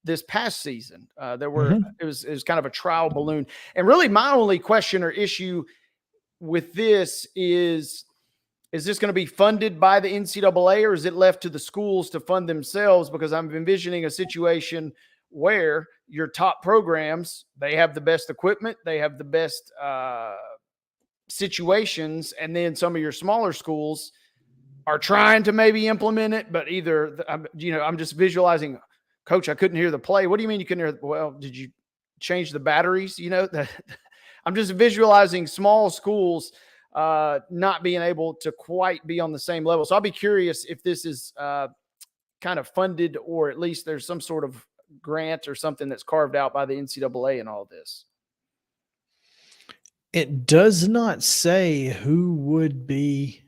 this past season. There were it was kind of a trial balloon. And really my only question or issue with this is this going to be funded by the NCAA, or is it left to the schools to fund themselves? Because I'm envisioning a situation where your top programs, they have the best equipment, they have the best situations, and then some of your smaller schools are trying to maybe implement it, but either I'm just visualizing, Coach, I couldn't hear the play. What do you mean you couldn't hear? Well, did you change the batteries? I'm just visualizing small schools not being able to quite be on the same level. So I'll be curious if this is kind of funded, or at least there's some sort of grant or something that's carved out by the NCAA in all this. It does not say who would be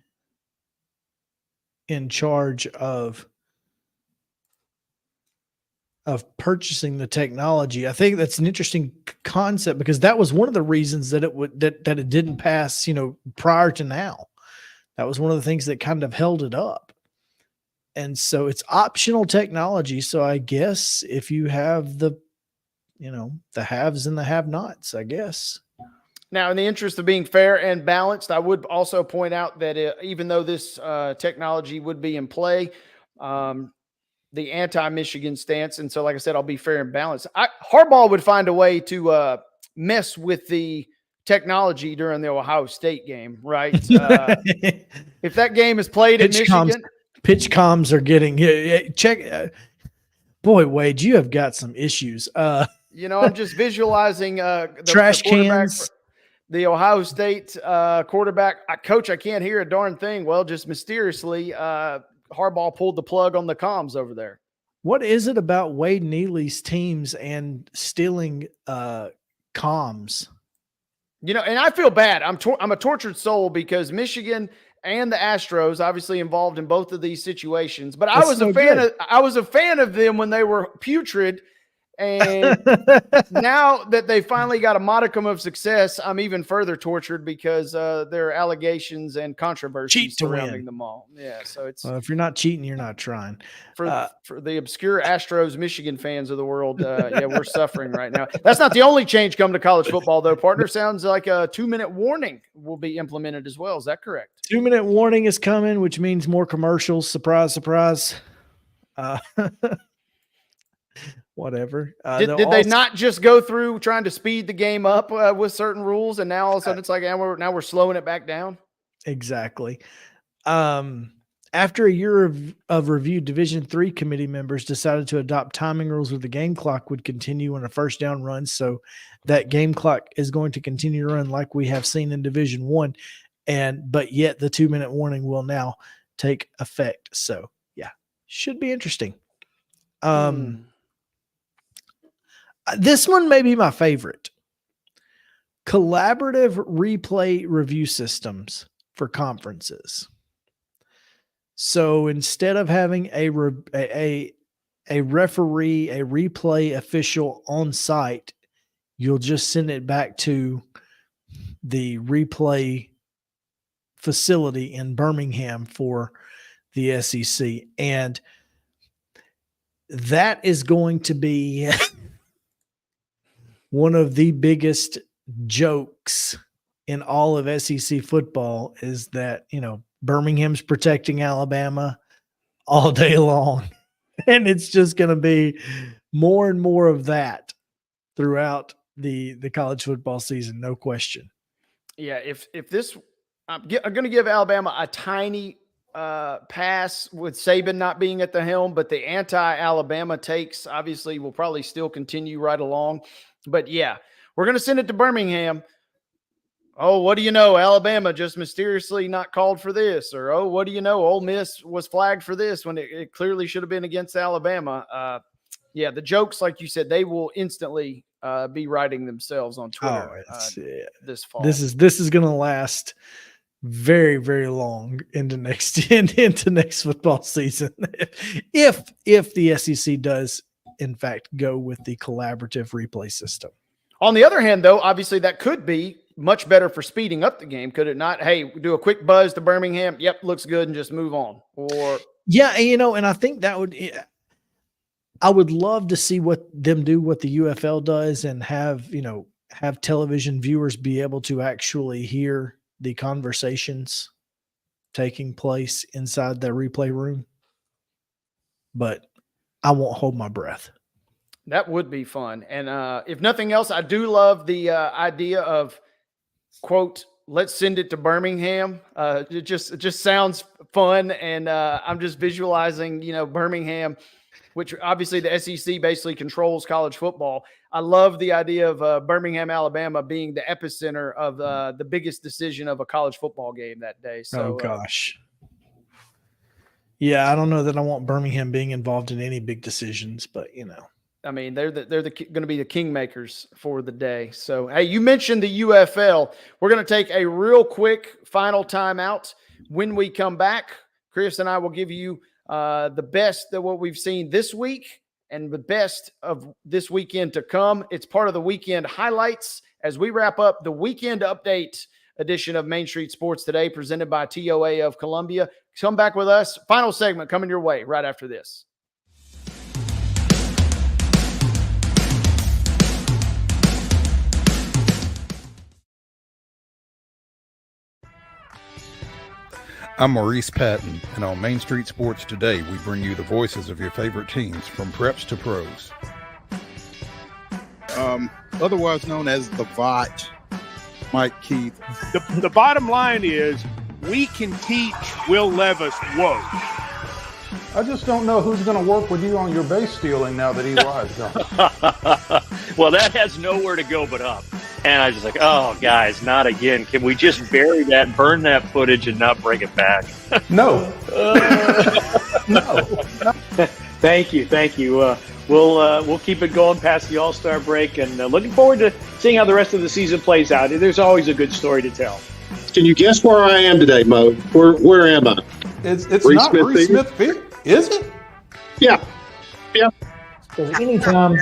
in charge of purchasing the technology. I think that's an interesting concept, because that was one of the reasons that it didn't pass, prior to now. That was one of the things that kind of held it up. And so it's optional technology. So I guess if you have the haves and the have-nots, I guess. Now, in the interest of being fair and balanced, I would also point out that even though this technology would be in play, the anti-Michigan stance. And so, like I said, I'll be fair and balanced. Harbaugh would find a way to mess with the technology during the Ohio State game, right? If that game is played at Michigan, pitch comms are getting check. Boy, Wade, you have got some issues. I'm just visualizing the trash quarterback cans. The Ohio State quarterback. Coach, I can't hear a darn thing. Well, just mysteriously, Harbaugh pulled the plug on the comms over there. What is it about Wade Neely's teams and stealing comms? And I feel bad. I'm a tortured soul because Michigan and the Astros obviously involved in both of these situations. But I was a fan of them when they were putrid. And now that they finally got a modicum of success, I'm even further tortured because there are allegations and controversy surrounding them all. Yeah, so it's if you're not cheating, you're not trying. For the obscure Astros Michigan fans of the world, we're suffering right now. That's not the only change coming to college football, though. Partner, sounds like a 2-minute warning will be implemented as well. Is that correct? 2-minute warning is coming, which means more commercials. Surprise, surprise. Whatever. Did they not just go through trying to speed the game up with certain rules, and now all of a sudden it's like now we're slowing it back down? Exactly. After a year of review, Division III committee members decided to adopt timing rules where the game clock would continue on a first down run, so that game clock is going to continue to run like we have seen in Division I, but yet the 2-minute warning will now take effect. So yeah, should be interesting. This one may be my favorite. Collaborative replay review systems for conferences. So instead of having a referee, a replay official on site, you'll just send it back to the replay facility in Birmingham for the SEC. And that is going to be one of the biggest jokes in all of SEC football is that, Birmingham's protecting Alabama all day long. And it's just going to be more and more of that throughout the college football season. No question. Yeah. If this, I'm going to give Alabama a tiny pass with Saban not being at the helm, but the anti-Alabama takes obviously will probably still continue right along. But yeah, we're going to send it to Birmingham. Oh, what do you know? Alabama just mysteriously not called for this. Or, oh, what do you know? Ole Miss was flagged for this when it clearly should have been against Alabama. The jokes, like you said, they will instantly be writing themselves on Twitter this fall. This is going to last very, very long into next football season. if the SEC does, in fact, go with the collaborative replay system. On the other hand, though, obviously that could be much better for speeding up the game, could it not? Hey, do a quick buzz to Birmingham. Yep, looks good, and just move on. Or and I think that I would love to see what the UFL does and have television viewers be able to actually hear the conversations taking place inside the replay room. But I won't hold my breath. That would be fun. And if nothing else, I do love the idea of, quote, let's send it to Birmingham. It just sounds fun. And I'm just visualizing, Birmingham, which obviously the SEC basically controls college football. I love the idea of Birmingham, Alabama being the epicenter of the biggest decision of a college football game that day. So, oh, gosh. Yeah, I don't know that I want Birmingham being involved in any big decisions, but I mean, they're going to be the kingmakers for the day. So, hey, you mentioned the UFL. We're going to take a real quick final timeout. When we come back, Chris and I will give you the best of what we've seen this week and the best of this weekend to come. It's part of the weekend highlights as we wrap up the weekend update edition of Main Street Sports Today, presented by TOA of Columbia. Come back with us. Final segment coming your way right after this. I'm Maurice Patton, and on Main Street Sports Today, we bring you the voices of your favorite teams from preps to pros. Otherwise known as the VOT, Mike Keith. The bottom line is we can teach Will Levis woke. I just don't know who's going to work with you on your base stealing now that Eli's gone. Well, that has nowhere to go but up. And I was just like, oh, guys, not again. Can we just bury that, burn that footage, and not bring it back? No. No. Thank you. We'll keep it going past the All-Star break, and looking forward to seeing how the rest of the season plays out. There's always a good story to tell. Can you guess where I am today, Mo? Where am I? It's not Reese Smith Field, is it? Yeah. Because anytime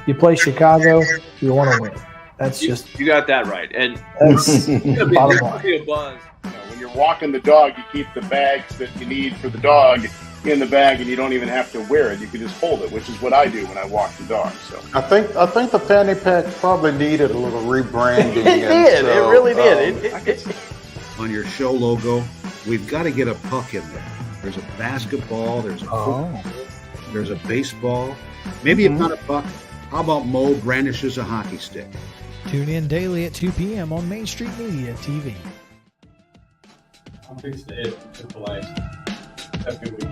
you play Chicago, you want to win. That's just you got that right, and that's bottom there'll line. be a buzz. When you're walking the dog, you keep the bags that you need for the dog in the bag, and you don't even have to wear it. You can just hold it, which is what I do when I walk the dog. So I think the fanny pack probably needed a little rebranding. It did. It really did. On your show logo, we've got to get a puck in there. There's a basketball. There's a football. There's a baseball. Maybe not a puck. How about Mo brandishes a hockey stick? Tune in daily at 2 p.m. on Main Street Media TV. I'm fixing to hit AAA. Have a good week.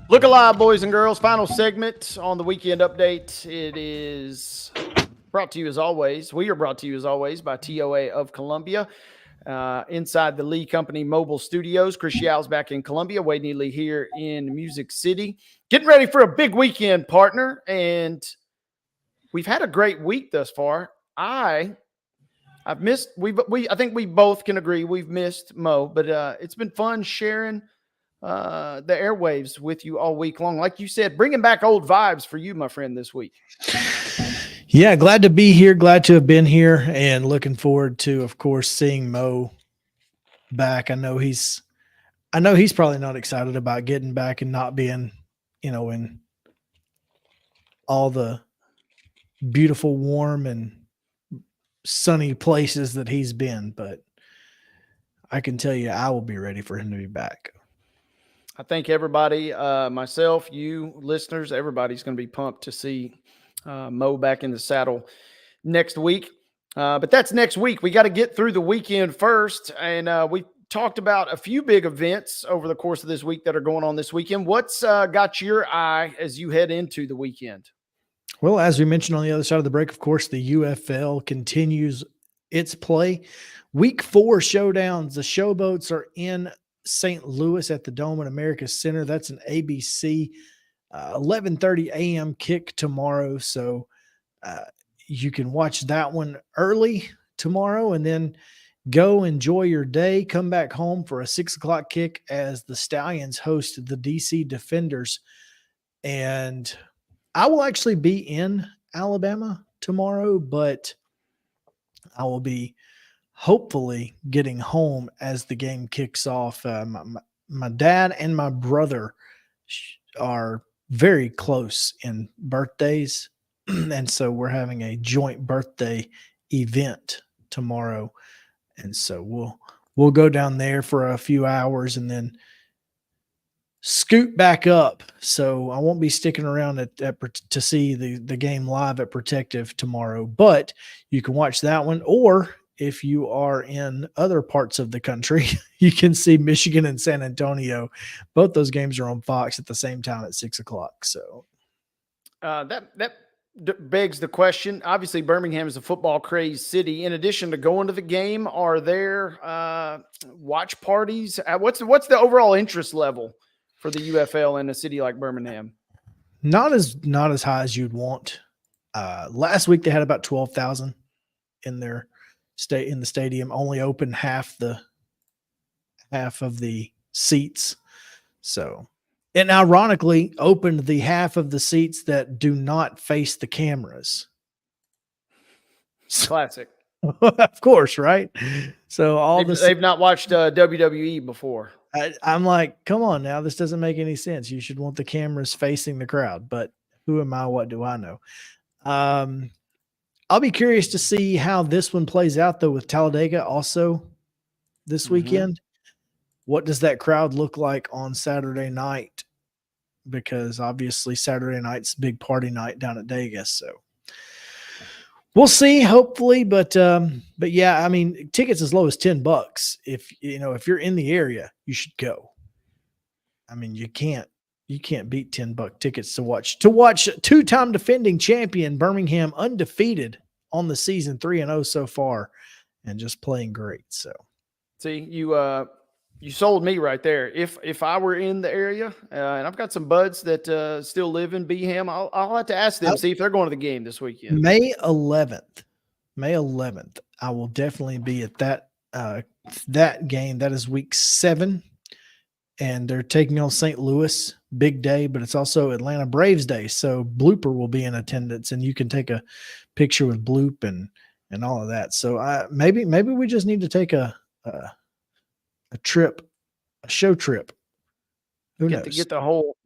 Look alive, boys and girls. Final segment on the weekend update. It is brought to you as always. We are brought to you as always by TOA of Columbia. Inside the Lee Company Mobile Studios. Chris Yow's back in Columbia. Wade Neely here in Music City. Getting ready for a big weekend, partner. And we've had a great week thus far. I've missed. I think we both can agree we've missed Mo, but it's been fun sharing the airwaves with you all week long. Like you said, bringing back old vibes for you, my friend, this week. Yeah, glad to be here. Glad to have been here, and looking forward to, of course, seeing Mo back. I know he's probably not excited about getting back and not being, in all the beautiful, warm, and sunny places that he's been. But I can tell you, I will be ready for him to be back. I think everybody, myself, you, listeners, everybody's going to be pumped to see Mo back in the saddle next week. But that's next week. We got to get through the weekend first. And we talked about a few big events over the course of this week that are going on this weekend. What's got your eye as you head into the weekend? Well, as we mentioned on the other side of the break, of course, the UFL continues its play. Week 4 showdowns. The Showboats are in St. Louis at the Dome at America's Center. That's an ABC 11:30 a.m. kick tomorrow. So you can watch that one early tomorrow and then go enjoy your day. Come back home for a 6 o'clock kick as the Stallions host the DC Defenders. And I will actually be in Alabama tomorrow, but I will be hopefully getting home as the game kicks off. My dad and my brother are very close in birthdays, and so we're having a joint birthday event tomorrow, and so we'll go down there for a few hours and then scoot back up. So I won't be sticking around to see the game live at Protective tomorrow, but you can watch that one, or if you are in other parts of the country, you can see Michigan and San Antonio. Both those games are on Fox at the same time at 6 o'clock. So that begs the question. Obviously, Birmingham is a football crazed city. In addition to going to the game, are there watch parties? What's the overall interest level for the UFL in a city like Birmingham? Not as high as you'd want. Last week they had about 12,000 in their in the stadium, only open half of the seats. So, and ironically opened the half of the seats that do not face the cameras. Classic. Of course, right? So they've not watched WWE before. I'm like, come on now, this doesn't make any sense. You should want the cameras facing the crowd, but who am I? What do I know? I'll be curious to see how this one plays out, though, with Talladega also this weekend. What does that crowd look like on Saturday night? Because obviously Saturday night's big party night down at Vegas. So We'll see, hopefully, but yeah, I mean, tickets as low as $10. If you're in the area, you should go. I mean, you can't beat $10 tickets to watch two-time defending champion Birmingham undefeated on the season, 3-0 so far, and just playing great. So, see, you sold me right there. If I were in the area, and I've got some buds that still live in Beeham, I'll have to ask them, see if they're going to the game this weekend. May 11th, I will definitely be at that game. That is week 7, and they're taking on St. Louis. Big day, but it's also Atlanta Braves Day, so Blooper will be in attendance, and you can take a picture with Bloop and all of that. So maybe we just need to take a trip, a show trip. Who knows? Get the whole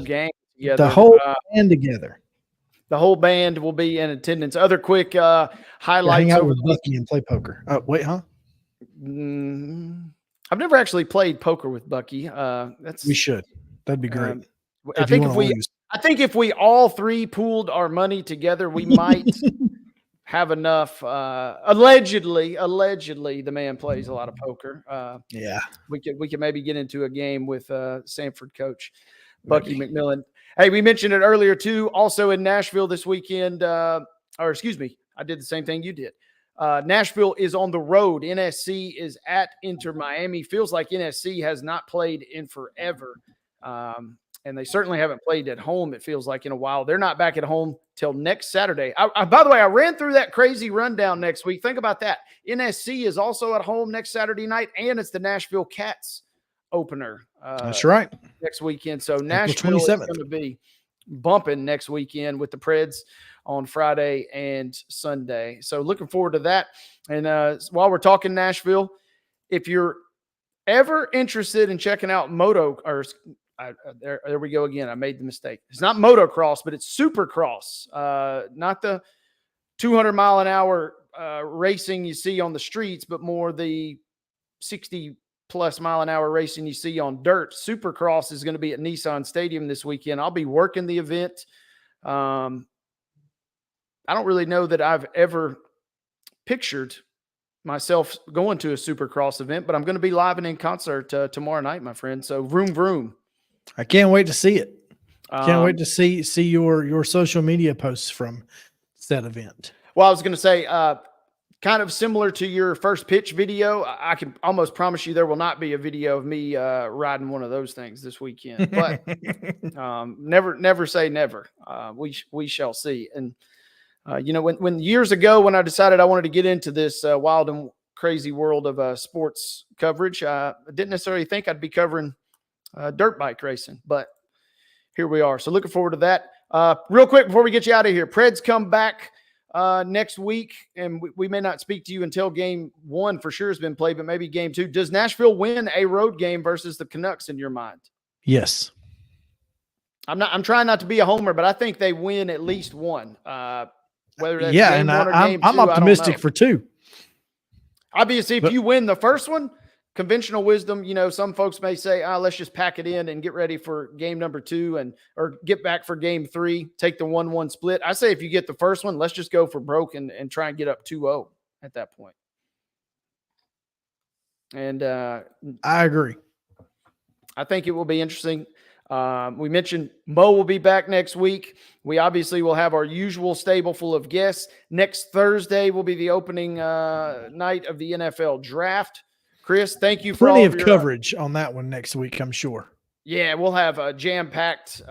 gang together. The whole band together. The whole band will be in attendance. Other quick highlights. Hang out with Bucky and play poker. Oh, wait, huh? I've never actually played poker with Bucky. We should. That'd be great. I think if we all three pooled our money together, we might have enough. Allegedly, the man plays a lot of poker. Yeah, we could maybe get into a game with Sanford coach Bucky McMillan. Hey, we mentioned it earlier too. Also in Nashville this weekend, I did the same thing you did. Nashville is on the road. NSC is at Inter Miami. Feels like NSC has not played in forever. And they certainly haven't played at home, it feels like, in a while. They're not back at home till next Saturday. By the way, I ran through that crazy rundown next week. Think about that. NSC is also at home next Saturday night, and it's the Nashville Cats opener. That's right. Next weekend. So Nashville is going to be bumping next weekend with the Preds on Friday and Sunday. So looking forward to that. And while we're talking Nashville, if you're ever interested in checking out there we go again. I made the mistake. It's not motocross, but it's supercross. Not the 200 mile an hour racing you see on the streets, but more the 60 plus mile an hour racing you see on dirt. Supercross is going to be at Nissan Stadium this weekend. I'll be working the event. I don't really know that I've ever pictured myself going to a supercross event, but I'm going to be live and in concert tomorrow night, my friend. So vroom, vroom. I can't wait to see it. Can't wait to see your social media posts from that event. Well, I was going to say, kind of similar to your first pitch video, I can almost promise you there will not be a video of me riding one of those things this weekend. But never say never. We shall see. And when years ago when I decided I wanted to get into this wild and crazy world of sports coverage, I didn't necessarily think I'd be covering dirt bike racing, but here we are. So looking forward to that. Real quick before we get you out of here, Preds come back next week, and we may not speak to you until game 1 for sure has been played, but maybe game 2. Does Nashville win a road game versus the Canucks in your mind? Yes. I'm trying not to be a homer, but I think they win at least one. Whether that's game and 1 or game 2, I'm optimistic for 2. Obviously, if you win the first one, conventional wisdom, some folks may say, let's just pack it in and get ready for game number 2 or get back for game 3, take the 1-1 split. I say if you get the first one, let's just go for broke and try and get up 2-0 at that point. And I agree. I think it will be interesting. We mentioned Mo will be back next week. We obviously will have our usual stable full of guests. Next Thursday will be the opening night of the NFL draft. Chris, thank you for plenty all of coverage on that one next week, I'm sure. Yeah, we'll have a jam-packed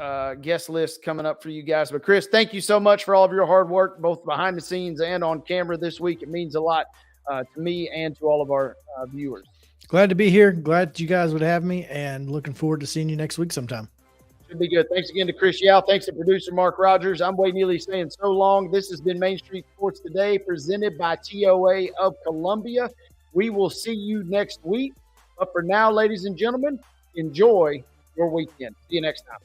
guest list coming up for you guys. But Chris, thank you so much for all of your hard work, both behind the scenes and on camera this week. It means a lot to me and to all of our viewers. Glad to be here. Glad you guys would have me, and looking forward to seeing you next week sometime. Should be good. Thanks again to Chris Yao. Thanks to producer Mark Rogers. I'm Wade Neely saying so long. This has been Main Street Sports Today, presented by TOA of Columbia. We will see you next week. But for now, ladies and gentlemen, enjoy your weekend. See you next time.